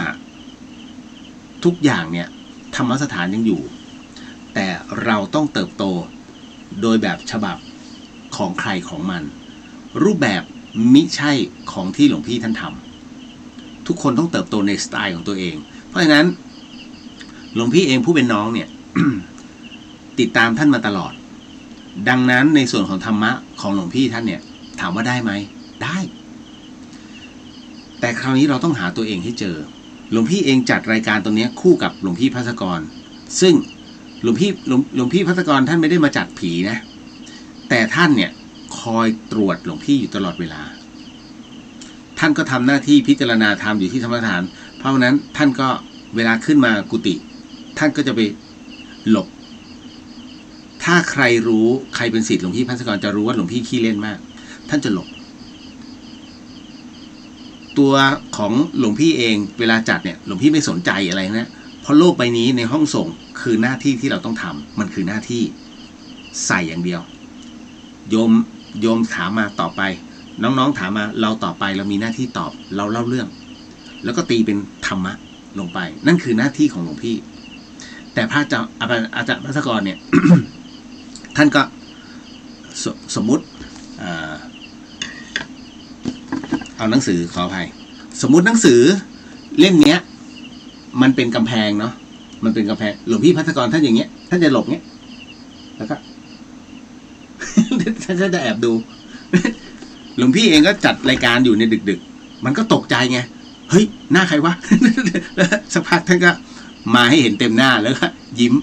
ทุกอย่างเนี่ยธรรมสถานยังอยู่แต่เราต้องเติบโตโดยแบบฉบับของใครของมันรูปแบบมิใช่ของที่หลวงพี่ท่านทำทุกคนต้องเติบโตในสไตล์ของตัวเองเพราะฉะนั้นหลวงพี่เองผู้เป็นน้องเนี่ย ติดตามท่านมาตลอดดังนั้นในส่วนของธรรมะของหลวงพี่ท่านเนี่ยถามว่าได้ไหมได้แต่คราวนี้เราต้องหาตัวเองให้เจอหลวงพี่เองจัดรายการตรงนี้คู่กับหลวงพี่ภัสกรซึ่งหลวงพี่ภัสกรท่านไม่ได้มาจัดผีนะแต่ท่านเนี่ยคอยตรวจหลวงพี่อยู่ตลอดเวลาท่านก็ทำหน้าที่พิจารณาธรรมอยู่ที่ธรรมสถานเพราะฉะนั้นท่านก็เวลาขึ้นมากุฏิท่านก็จะไปหลบถ้าใครรู้ใครเป็นศิษย์หลวงพี่ภัสกรจะรู้ว่าหลวงพี่ขี้เล่นมากท่านจะหลบตัวของหลวงพี่เองเวลาจัดเนี่ยหลวงพี่ไม่สนใจอะไรนะเพราะโลกใบนี้ในห้องส่งคือหน้าที่ที่เราต้องทำมันคือหน้าที่ใส่อย่างเดียวโยมถามมาต่อไปน้องๆถามมาเราต่อไปเรามีหน้าที่ตอบเราเล่าเรื่องแล้วก็ตีเป็นธรรมะ ลงไปนั่นคือหน้าที่ของหลวงพี่แต่พระอาจารย์ภัสกรเนี่ย ท่านก็สมมุติเอาหนังสือขออภัยสมมุติหนังสือเล่มเนี้ยมันเป็นกำแพงเนาะมันเป็นกำแพงหลวงพี่ภัสกรท่านอย่างเงี้ยท่านจะหลบเงี้ยแล้วก็ ท่านจะแอบดู หลวงพี่เองก็จัดรายการอยู่ในดึกๆมันก็ตกใจไงเฮ้ยหน้าใครวะ แล้วสักพักท่านก็มาให้เห็นเต็มหน้าแล้วก็ยิ้ม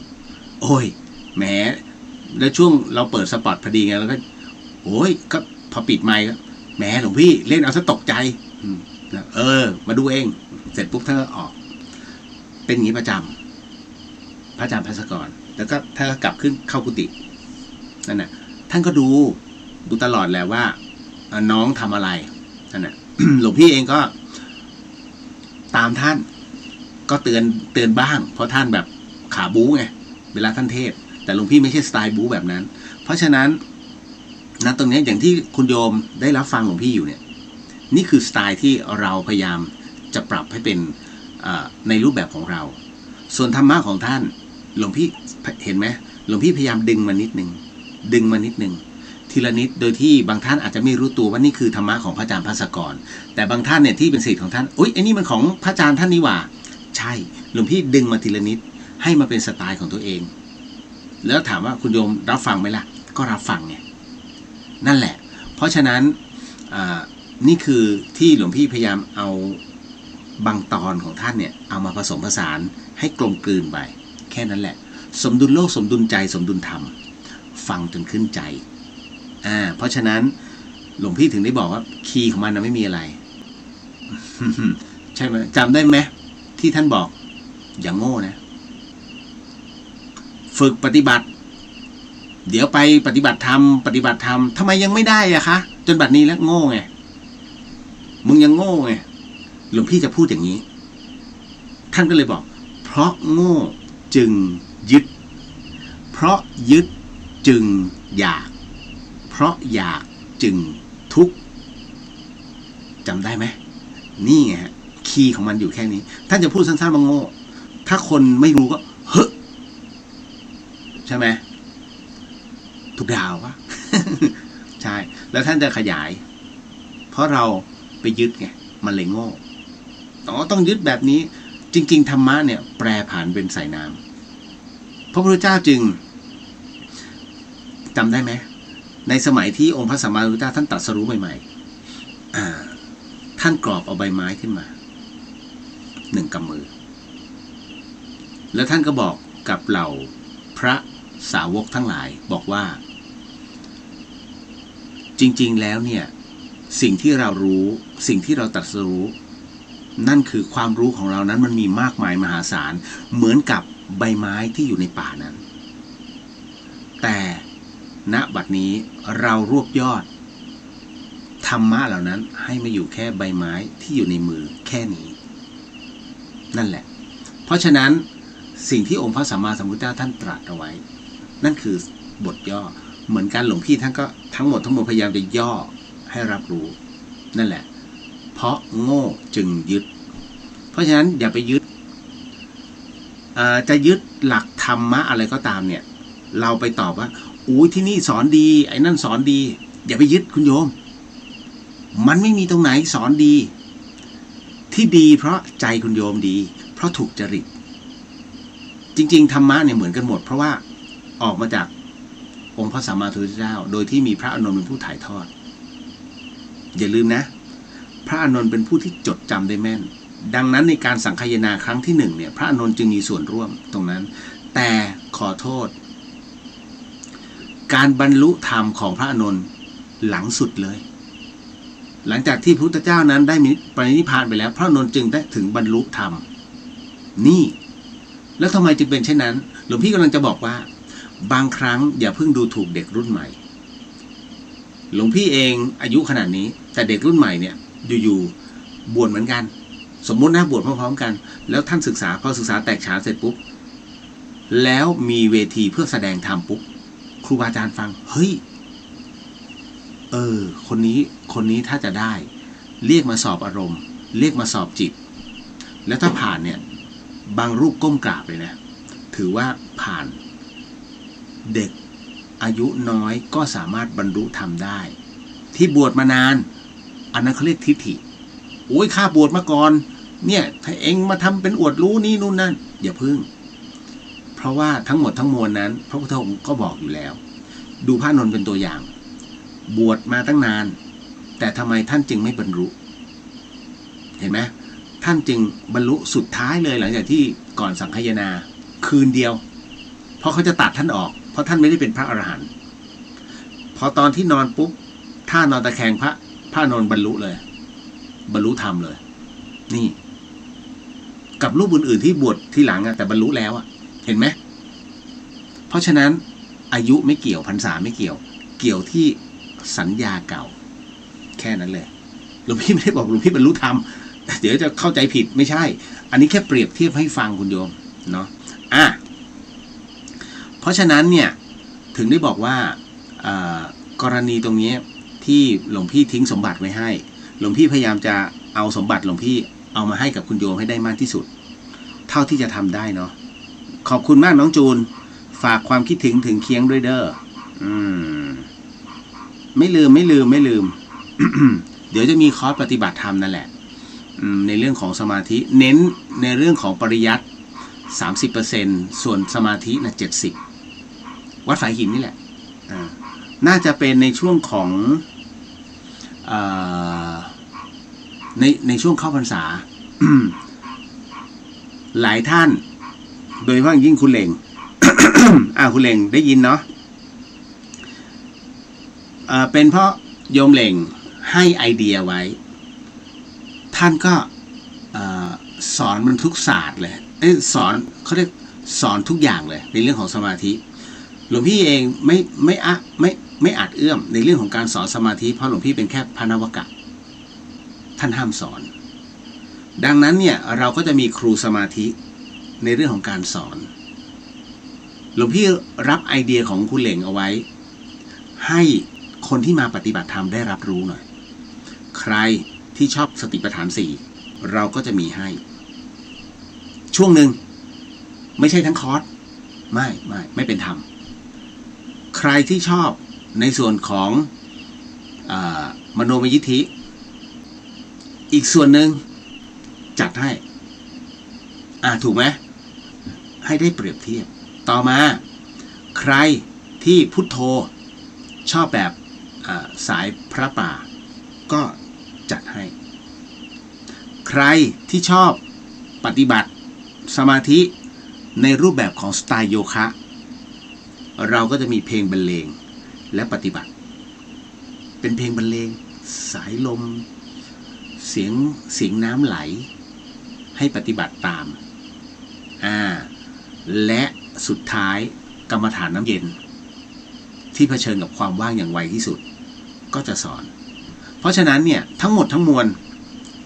โอ้ยแหมแล้วช่วงเราเปิดสปอตพอดีไงแล้วก็โอ้ยก็พอปิดไมค์ก็แหมหลวงพี่เล่นเอาซะตกใจมาดูเองเสร็จปุ๊บท่านก็ออกเป็นอย่างนี้ประจำพระอาจารย์ภัสกรแล้วก็ท่านก็กลับขึ้นเข้ากุฏินั่นน่ะท่านก็ดูตลอดแหละว่าน้องทำอะไรนั่นน่ะ หลวงพี่เองก็ตามท่านก็เตือนบ้างเพราะท่านแบบขาบู๊ไงเวลาท่านเทศแต่หลวงพี่ไม่ใช่สไตล์บู๊แบบนั้นเพราะฉะนั้นณตรงนี้อย่างที่คุณโยมได้รับฟังหลวงพี่อยู่เนี่ยนี่คือสไตล์ที่เราพยายามจะปรับให้เป็นในรูปแบบของเราส่วนธรรมะของท่านหลวงพี่เห็นไหมหลวงพี่พยายามดึงมานิดนึงทีละนิดโดยที่บางท่านอาจจะไม่รู้ตัวว่านี่คือธรรมะของพระอาจารย์ภัสกรแต่บางท่านเนี่ยที่เป็นศิษย์ของท่านอุ๊ยไอ้นี่มันของพระอาจารย์ท่านนี่หว่าใช่หลวงพี่ดึงมาทีละนิดให้มาเป็นสไตล์ของตัวเองแล้วถามว่าคุณโยมรับฟังไหมล่ะก็รับฟังไงนั่นแหละเพราะฉะนั้นนี่คือที่หลวงพี่พยายามเอาบางตอนของท่านเนี่ยเอามาผสมผสานให้กลมกลืนไปแค่นั้นแหละสมดุลโลกสมดุลใจสมดุลธรรมฟังจนขึ้นใจเพราะฉะนั้นหลวงพี่ถึงได้บอกว่าคีย์ของมันนะไม่มีอะไร ใช่ไหมจำได้ไหมที่ท่านบอกอย่างโง่นะฝึกปฏิบัติเดี๋ยวไปปฏิบัติธรรมทำไมยังไม่ได้อะคะจนบัดนี้แล้วโง่ไงมึงยังโง่ไงหลวงพี่จะพูดอย่างนี้ท่านก็เลยบอกเพราะโง่จึงยึดเพราะยึดจึงอยากเพราะอยากจึงทุกข์จำได้ไหมนี่ไงฮะคีย์ของมันอยู่แค่นี้ท่านจะพูดสั้นๆว่าโง่ถ้าคนไม่รู้ก็เฮ้ใช่ไหมถูกดาววะ ใช่แล้วท่านจะขยายเพราะเราไปยึดไงมันเลยโง่ต้องยึดแบบนี้จริงๆธรรมะเนี่ยแปรผันเป็นสายน้ำพระพุทธเจ้าจึงจำได้ไหมในสมัยที่องค์พระสัมมาสัมพุทธเจ้าท่านตรัสรู้ใหม่ๆท่านกรอบเอาใบไม้ขึ้นมา1 กำมือแล้วท่านก็บอกกับเหล่าพระสาวกทั้งหลายบอกว่าจริงๆแล้วเนี่ยสิ่งที่เรารู้สิ่งที่เราตรัสรู้นั่นคือความรู้ของเรานั้นมันมีมากมายมหาศาลเหมือนกับใบไม้ที่อยู่ในป่านั้นแต่ณบัดนี้เรารวบยอดธรรมะเหล่านั้นให้มาอยู่แค่ใบไม้ที่อยู่ในมือแค่นี้นั่นแหละเพราะฉะนั้นสิ่งที่องค์พระสัมมาสัมพุทธเจ้าท่านตรัสเอาไว้นั่นคือบทย่อเหมือนกันหลวงพี่ท่านก็ทั้งหมดพยายามจะย่อให้รับรู้นั่นแหละเพราะโง่จึงยึดเพราะฉะนั้นอย่าไปยึดจะยึดหลักธรรมะอะไรก็ตามเนี่ยเราไปตอบว่าอู้ที่นี่สอนดีไอ้นั่นสอนดีอย่าไปยึดคุณโยมมันไม่มีตรงไหนสอนดีที่ดีเพราะใจคุณโยมดีเพราะถูกจริตจริงๆธรรมะเนี่ยเหมือนกันหมดเพราะว่าออกมาจากองค์พระสัมมาสัมพุทธเจ้าโดยที่มีพระอานนท์เป็นผู้ถ่ายทอดอย่าลืมนะพระอานนท์เป็นผู้ที่จดจำได้แม่นดังนั้นในการสังคายนาครั้งที่1เนี่ยพระอานนท์จึงมีส่วนร่วมตรงนั้นแต่ขอโทษการบรรลุธรรมของพระอานนท์หลังสุดเลยหลังจากที่พระพุทธเจ้านั้นได้ปรินิพพานไปแล้วพระอานนท์จึงได้ถึงบรรลุธรรมนี่แล้วทำไมจึงเป็นเช่นนั้นหลวงพี่กำลังจะบอกว่าบางครั้งอย่าเพิ่งดูถูกเด็กรุ่นใหม่หลวงพี่เองอายุขนาดนี้แต่เด็กรุ่นใหม่เนี่ยอยู่ๆบวชเหมือนกันสมมตินะบวชพร้อมๆกันแล้วท่านศึกษาพอศึกษาแตกฉานเสร็จปุ๊บแล้วมีเวทีเพื่อแสดงธรรมปุ๊บครูบาอาจารย์ฟังเฮ้ยคนนี้ถ้าจะได้เรียกมาสอบอารมณ์เรียกมาสอบจิตแล้วถ้าผ่านเนี่ย บางรูปก้มกราบเลยนะถือว่าผ่านเด็กอายุน้อยก็สามารถบรรลุธรรมได้ที่บวชมานานอันนั้นเขาเรียกทิฏฐิโอ้ยข้าบวชมาก่อนเนี่ยถ้าเองมาทำเป็นอวดรู้นี่นู่นนั่นอย่าพึ่งเพราะว่าทั้งหมดทั้งมวลนั้นพระพุทธองค์ก็บอกอยู่แล้วดูพระนนท์เป็นตัวอย่างบวชมาตั้งนานแต่ทำไมท่านจึงไม่บรรลุเห็นไหมท่านจึงบรรลุสุดท้ายเลยหลังจากที่ก่อนสังฆายนาคืนเดียวเพราะเขาจะตัดท่านออกเพราะท่านไม่ได้เป็นพระอรหันต์พอตอนที่นอนปุ๊บท่านอนตะแคงพระนนท์บรรลุเลยบรรลุธรรมเลยนี่กับรูปอื่นๆที่บวชที่หลังแต่บรรลุแล้วเห็นไหมเพราะฉะนั้นอายุไม่เกี่ยวพรรษาไม่เกี่ยวเกี่ยวที่สัญญาเก่าแค่นั้นเลยหลวงพี่ไม่ได้บอกหลวงพี่บรรลุธรรมเดี๋ยวจะเข้าใจผิดไม่ใช่อันนี้แค่เปรียบเทียบให้ฟังคุณโยมเนาะเพราะฉะนั้นเนี่ยถึงได้บอกว่ากรณีตรงนี้ที่หลวงพี่ทิ้งสมบัติไว้ให้หลวงพี่พยายามจะเอาสมบัติหลวงพี่เอามาให้กับคุณโยมให้ได้มากที่สุดเท่าที่จะทำได้เนาะขอบคุณมากน้องจูนฝากความคิดถึงเคียงด้วยเด้อไม่ลืม เดี๋ยวจะมีคอร์สปฏิบัติธรรมนั่นแหละในเรื่องของสมาธิเน้นในเรื่องของปริยัติ 30% ส่วนสมาธินะ 70%วัดฝายหินนี่แหละน่าจะเป็นในช่วงของในช่วงเข้าพรรษา หลายท่านโดยเฉพาะยิ่งคุณเหล่ง คุณเหล่งได้ยินเนาะเป็นเพราะโยมเหล่งให้ไอเดียไว้ท่านก็สอนมันทุกศาสตร์เลยสอนเขาเรียกสอนทุกอย่างเลยในเรื่องของสมาธิหลวงพี่เองไม่อาจเอื้อมในเรื่องของการสอนสมาธิเพราะหลวงพี่เป็นแค่พระนวกะท่านห้ามสอนดังนั้นเนี่ยเราก็จะมีครูสมาธิในเรื่องของการสอนหลวงพี่รับไอเดียของคุณเหล่งเอาไว้ให้คนที่มาปฏิบัติธรรมได้รับรู้หน่อยใครที่ชอบสติปัฏฐาน4เราก็จะมีให้ช่วงหนึ่งไม่ใช่ทั้งคอร์สไม่เป็นธรรมใครที่ชอบในส่วนของมโนมยิทธิอีกส่วนหนึ่งจัดให้ถูกไหมให้ได้เปรียบเทียบต่อมาใครที่พุทโธชอบแบบสายพระป่าก็จัดให้ใครที่ชอบปฏิบัติสมาธิในรูปแบบของสไตล์โยคะเราก็จะมีเพลงบรรเลงและปฏิบัติเป็นเพลงบรรเลงสายลมเสียงน้ำไหลให้ปฏิบัติตามและสุดท้ายกรรมฐานน้ำเย็นที่เผชิญกับความว่างอย่างไวที่สุดก็จะสอนเพราะฉะนั้นเนี่ยทั้งหมดทั้งมวล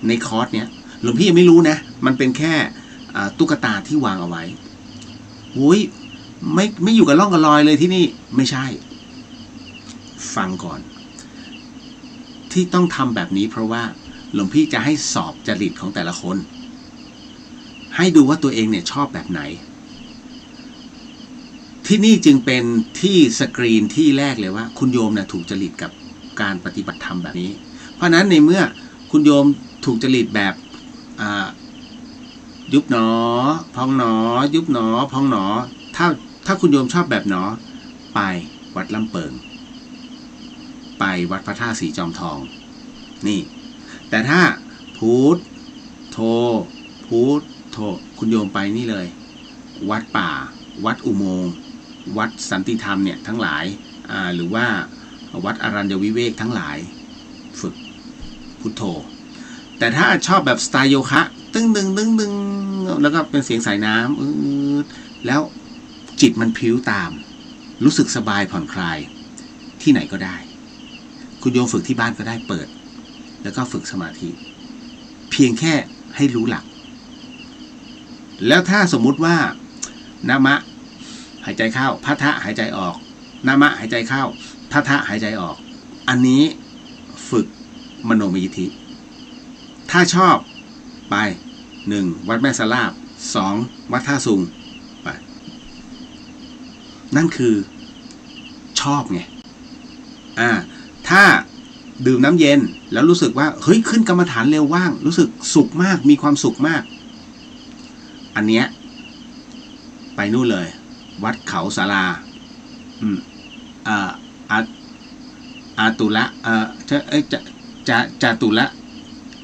ในคอร์สเนี้ยหลวงพี่ยังไม่รู้นะมันเป็นแค่ตุ๊กตาที่วางเอาไว้ไม่อยู่กับร่องกับรอยเลยที่นี่ไม่ใช่ฟังก่อนที่ต้องทำแบบนี้เพราะว่าหลวงพี่จะให้สอบจริตของแต่ละคนให้ดูว่าตัวเองเนี่ยชอบแบบไหนที่นี่จึงเป็นที่สกรีนที่แรกเลยว่าคุณโยมนะถูกจริตกับการปฏิบัติธรรมแบบนี้เพราะนั้นในเมื่อคุณโยมถูกจริตแบบยุบหนอพองหนอยุบหนอพองหนอถ้าคุณโยมชอบแบบหนอไปวัดลำเปิงไปวัดพระธาตุสีจอมทองนี่แต่ถ้าพุทโธคุณโยมไปนี่เลยวัดป่าวัดอุโมงค์วัดสันติธรรมเนี่ยทั้งหลายหรือว่าวัดอรัญญวิเวกทั้งหลายฝึกพุทโธแต่ถ้าชอบแบบสไตล์โยคะตึ้งแล้วก็เป็นเสียงสายน้ำแล้วจิตมันพลิ้วตามรู้สึกสบายผ่อนคลายที่ไหนก็ได้คุณโยมฝึกที่บ้านก็ได้เปิดแล้วก็ฝึกสมาธิเพียงแค่ให้รู้หลักแล้วถ้าสมมุติว่านามะหายใจเข้าพัทธะหายใจออกนามะหายใจเข้าพัทธะหายใจออกอันนี้ฝึกมโนมยิทธิถ้าชอบไป1วัดแม่สลาบ 2วัดท่าซุงไปนั่นคือชอบไงถ้าดื่มน้ำเย็นแล้วรู้สึกว่าเฮ้ยขึ้นกรรมฐานเร็วว่างรู้สึกสุขมากมีความสุขมากอันเนี้ยไปนู่นเลยวัดเขาศาลาอาตุละจะตุละ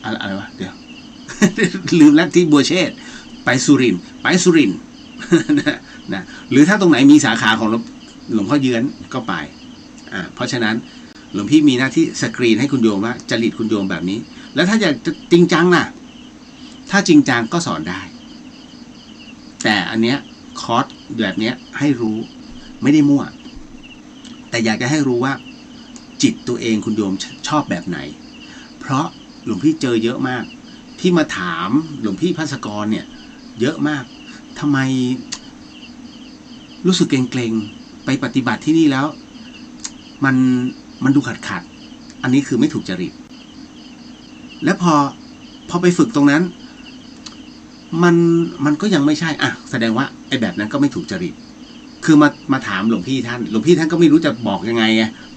อะไรวะเดี๋ยว ลืมแล้วที่บัวเชษไปสุรินทร์นะหรือถ้าตรงไหนมีสาขาของหลวงพ่อเยื้อนก็ไปเพราะฉะนั้นหลวงพี่มีหน้าที่สกรีนให้คุณโยมว่าจริตคุณโยมแบบนี้แล้วถ้าอยากจะจริงจังล่ะถ้าจริงจังก็สอนได้แต่อันเนี้ยคอร์สแบบเนี้ยให้รู้ไม่ได้มั่วแต่อยากจะให้รู้ว่าจิตตัวเองคุณโยมชอบแบบไหนเพราะหลวงพี่เจอเยอะมากที่มาถามหลวงพี่ภัสกรเนี่ยเยอะมากทำไมรู้สึกเกรงๆไปปฏิบัติที่นี่แล้วมันดูขัดอันนี้คือไม่ถูกจริตและพอไปฝึกตรงนั้นมันก็ยังไม่ใช่แสดงว่าไอ้แบบนั้นก็ไม่ถูกจริตคือมาถามหลวงพี่ท่านก็ไม่รู้จะบอกยังไง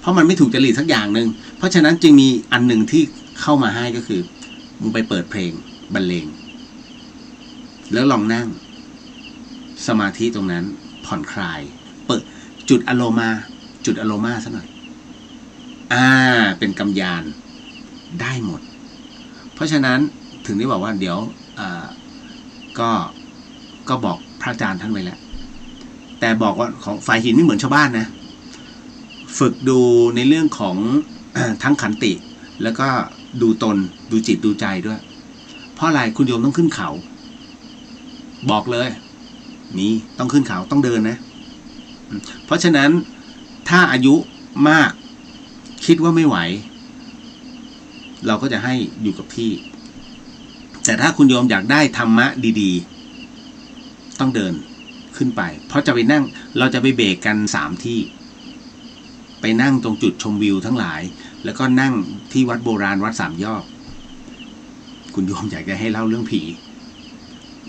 เพราะมันไม่ถูกจริตสักอย่างหนึ่งเพราะฉะนั้นจึงมีอันหนึ่งที่เข้ามาให้ก็คือมึงไปเปิดเพลงบรรเลงแล้วลองนั่งสมาธิตรงนั้นผ่อนคลายเปิดจุดอโลมาซะหน่อยเป็นกำยานได้หมดเพราะฉะนั้นถึงได้บอกว่าเดี๋ยวก็บอกพระอาจารย์ท่านไว้แล้วแต่บอกว่าของฝ่ายหินไม่เหมือนชาวบ้านนะฝึกดูในเรื่องของทั้งขันติแล้วก็ดูตนดูจิตดูใจด้วยเพราะอะไรคุณโยมต้องขึ้นเขาบอกเลยนี่ต้องขึ้นเขาต้องเดินนะเพราะฉะนั้นถ้าอายุมากคิดว่าไม่ไหวเราก็จะให้อยู่กับที่แต่ถ้าคุณโยมอยากได้ธรรมะดีๆต้องเดินขึ้นไปเพราะจะไปนั่งเราจะไปเบรกกัน3ที่ไปนั่งตรงจุดชมวิวทั้งหลายแล้วก็นั่งที่วัดโบราณวัด3 ยอดคุณโยมอยากจะให้เล่าเรื่องผี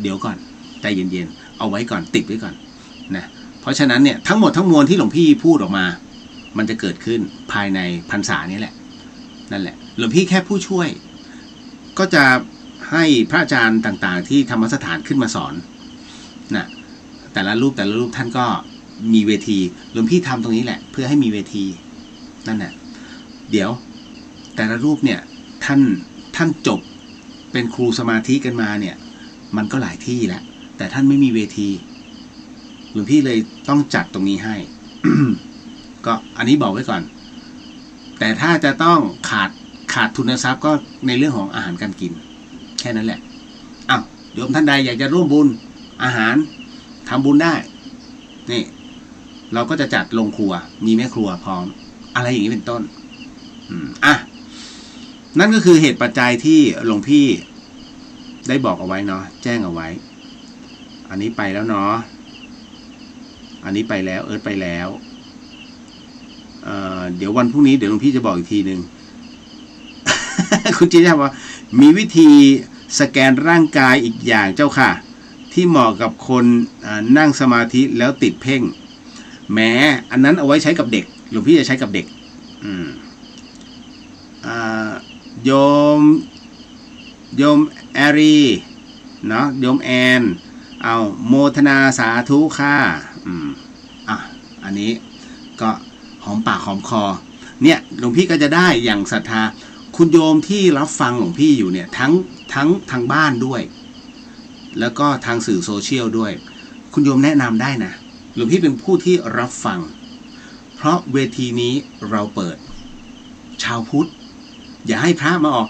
เดี๋ยวก่อนใจเย็นๆเอาไว้ก่อนติดไว้ก่อนนะเพราะฉะนั้นเนี่ยทั้งหมดทั้งมวลที่หลวงพี่พูดออกมามันจะเกิดขึ้นภายในพรรษานี้แหละนั่นแหละหลวงพี่แค่ผู้ช่วยก็จะให้พระอาจารย์ต่างๆที่ธรรมสถานขึ้นมาสอนนะแต่ละรูปท่านก็มีเวทีหลวงพี่ทำตรงนี้แหละเพื่อให้มีเวทีนั่นแหละเดี๋ยวแต่ละรูปเนี่ยท่านจบเป็นครูสมาธิกันมาเนี่ยมันก็หลายที่แล้วแต่ท่านไม่มีเวทีหลวงพี่เลยต้องจัดตรงนี้ให้ ก็อันนี้บอกไว้ก่อนแต่ถ้าจะต้องขาดทุนทรัพย์ก็ในเรื่องของอาหารการกินแค่นั้นแหละโยมท่านใดอยากจะร่วมบุญอาหารทำบุญได้นี่เราก็จะจัดลงครัวมีแม่ครัวพร้อมอะไรอย่างนี้เป็นต้นนั่นก็คือเหตุปัจจัยที่หลวงพี่ได้บอกเอาไว้เนาะแจ้งเอาไว้อันนี้ไปแล้วเนาะอันนี้ไปแล้วเอิร์ธไปแล้วเดี๋ยววันพรุ่งนี้เดี๋ยวหลวงพี่จะบอกอีกทีหนึ่ง คุณจีน่าว่ามีวิธีสแกนร่างกายอีกอย่างเจ้าค่ะที่เหมาะกับคนนั่งสมาธิแล้วติดเพ่งแม้อันนั้นเอาไว้ใช้กับเด็กหลวงพี่จะใช้กับเด็กโยมแอรีเนาะโยมแอนเอาโมทนาสาธุค่ะอันนี้ก็หอมปากหอมคอเนี่ยหลวงพี่ก็จะได้อย่างศรัทธาคุณโยมที่รับฟังหลวงพี่อยู่เนี่ยทั้งทางบ้านด้วยแล้วก็ทางสื่อโซเชียลด้วยคุณโยมแนะนำได้นะหลวงพี่เป็นผู้ที่รับฟังเพราะเวทีนี้เราเปิดชาวพุทธอย่าให้พระมาออก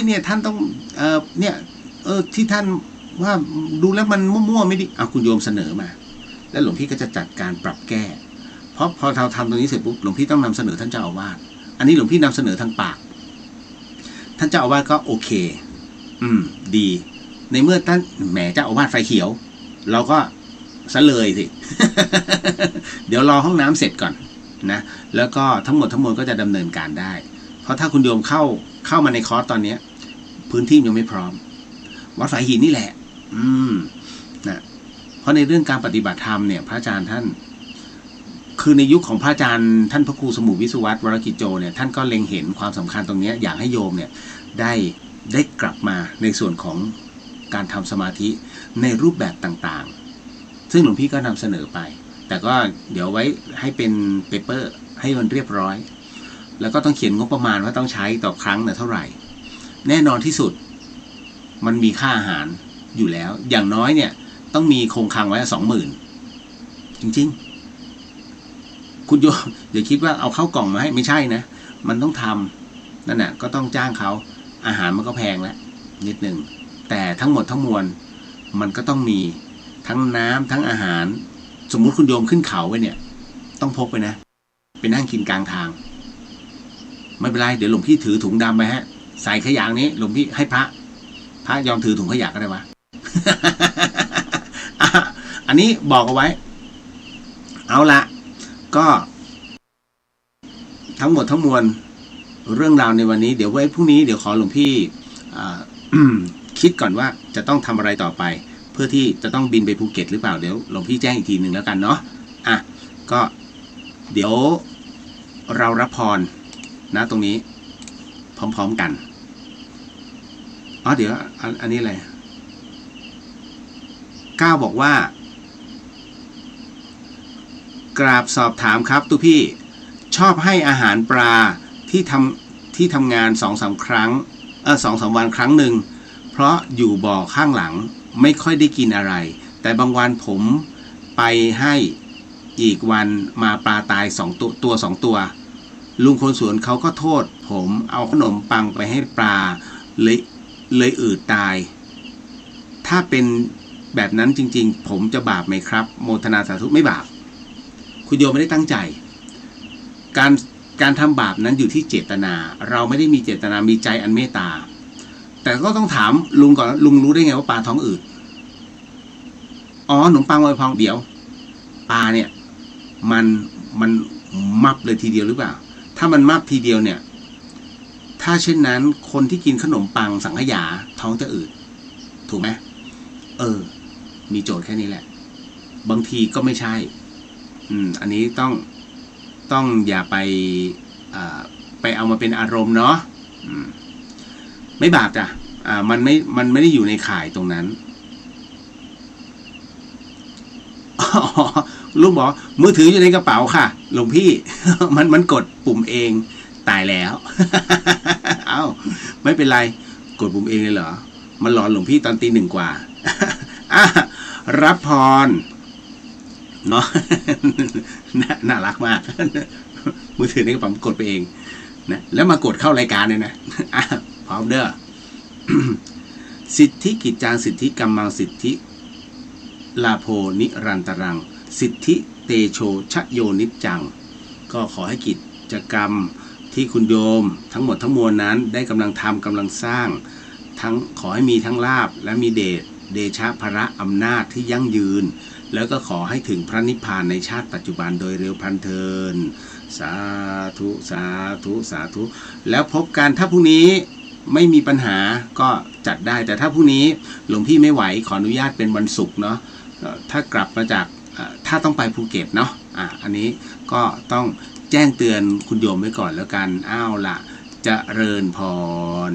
เนี่ยท่านต้องที่ท่านว่าดูแล้วมันมั่วๆไม่ดีคุณโยมเสนอมาแล้วหลวงพี่ก็จะจัดการปรับแก้เพราะพอเราทำตรงนี้เสร็จปุ๊บหลวงพี่ต้องนำเสนอท่านเจ้าอาวาสอันนี้หลวงพี่นำเสนอทางปากท่านเจ้าอาวาสก็โอเคดีในเมื่อท่านแหมเจ้าอาวาสไฟเขียวเราก็ซะเลยสิ เดี๋ยวรอห้องน้ำเสร็จก่อนนะแล้วก็ทั้งหมดทั้งมวลก็จะดำเนินการได้เพราะถ้าคุณโยมเข้ามาในคอร์สตอนนี้พื้นที่ยังไม่พร้อมวัดฝายหินนี่แหละ เพราะในเรื่องการปฏิบัติธรรมเนี่ยพระอาจารย์ท่านคือในยุคของพระอาจารย์ท่านพระครูสมุวิสุวัตรวรกิจโจเนี่ยท่านก็เล็งเห็นความสำคัญตรงนี้อยากให้โยมเนี่ยได้กลับมาในส่วนของการทำสมาธิในรูปแบบต่างๆซึ่งหลวงพี่ก็นำเสนอไปแต่ก็เดี๋ยวไว้ให้เป็นเปเปอร์ให้มันเรียบร้อยแล้วก็ต้องเขียนงบประมาณว่าต้องใช้ต่อครั้งเท่าไหร่แน่นอนที่สุดมันมีค่าอาหารอยู่แล้วอย่างน้อยเนี่ยต้องมีคงคลังไว้20,000จริงๆคุณโยอย่าคิดว่าเอาเข้ากล่องมาให้ไม่ใช่นะมันต้องทำนั่นแหละก็ต้องจ้างเขาอาหารมันก็แพงแล้วนิดนึงแต่ทั้งหมดทั้งมวลมันก็ต้องมีทั้งน้ำทั้งอาหารสมมุติคุณโยมขึ้นเขาไปเนี่ยต้องพกไปนะไปนั่งกินกลางทางไม่เป็นไรเดี๋ยวหลวงพี่ถือถุงดำไปฮะใส่ขยะนี้หลวงพี่ให้พระยอมถือถุงขยะก็ได้วะ อันนี้บอกเอาไว้เอาละก็ทั้งหมดทั้งมวลเรื่องราวในวันนี้เดี๋ยวไว้พรุ่งนี้เดี๋ยวขอหลวงพี่คิดก่อนว่าจะต้องทำอะไรต่อไปเพื่อที่จะต้องบินไปภูเก็ตหรือเปล่าเดี๋ยวหลวงพี่แจ้งอีกทีหนึ่งแล้วกันเนาะก็เดี๋ยวเรารับพรนะตรงนี้พร้อมๆกันเดี๋ยวอันนี้อะไรก้าวบอกว่ากราบสอบถามครับตุพี่ชอบให้อาหารปลาที่ทำงาน 2-3 ครั้ง2-3 วันครั้งหนึ่งเพราะอยู่บ่อข้างหลังไม่ค่อยได้กินอะไรแต่บางวันผมไปให้อีกวันมาปลาตาย2 ตัวลุงคนสวนเขาก็โทษผมเอาขนมปังไปให้ปลาเลยอืดตายถ้าเป็นแบบนั้นจริงๆผมจะบาปไหมครับโมทนาสาธุไม่บาปคุณโยมไม่ได้ตั้งใจการทำบาปนั้นอยู่ที่เจตนาเราไม่ได้มีเจตนามีใจอันเมตตาแต่ก็ต้องถามลุงก่อนลุงรู้ได้ไงว่าปลาท้องอืดขนมปังลอยพองเดี๋ยวปลาเนี่ยมันมับเลยทีเดียวหรือเปล่าถ้ามันมับทีเดียวเนี่ยถ้าเช่นนั้นคนที่กินขนมปังสังขยาท้องจะอืดถูกไหมมีโจทย์แค่นี้แหละบางทีก็ไม่ใช่อันนี้ต้องอย่าไปเอามาเป็นอารมณ์เนาะไม่บาปจ้ะมันไม่ได้อยู่ในข่ายตรงนั้นลุงบอกมือถืออยู่ในกระเป๋าค่ะหลวงพี่ มันกดปุ่มเองตายแล้ว ไม่เป็นไรกดปุ่มเองเลยเหรอมันหลอนหลวงพี่ตอนตี 1 กว่า รับพรเนาะ น่ารักมาก มือถือในกระเป๋ากดไปเองนะแล้วมากดเข้ารายการเลยนะพร้อมเด้อ สิทธิกิจจางสิทธิกรรมังสิทธิลาโภนิรันตรังสิทธิเตโชชโยนิจจังก็ขอให้กิจกรรมที่คุณโยมทั้งหมดทั้งมวลนั้นได้กำลังทำกำลังสร้างทั้งขอให้มีทั้งลาภและมีเดชะภระอำนาจที่ยั่งยืนแล้วก็ขอให้ถึงพระนิพพานในชาติปัจจุบันโดยเร็วพลันเทินสาธุสาธุสาธุแล้วพบกันถ้าพรุ่งนี้ไม่มีปัญหาก็จัดได้แต่ถ้าพรุ่งนี้หลวงพี่ไม่ไหวขออนุญาตเป็นวันศุกร์เนาะถ้ากลับมาจากถ้าต้องไปภูเก็ตเนาะอันนี้ก็ต้องแจ้งเตือนคุณโยมไว้ก่อนแล้วกันล่ะเจริญพร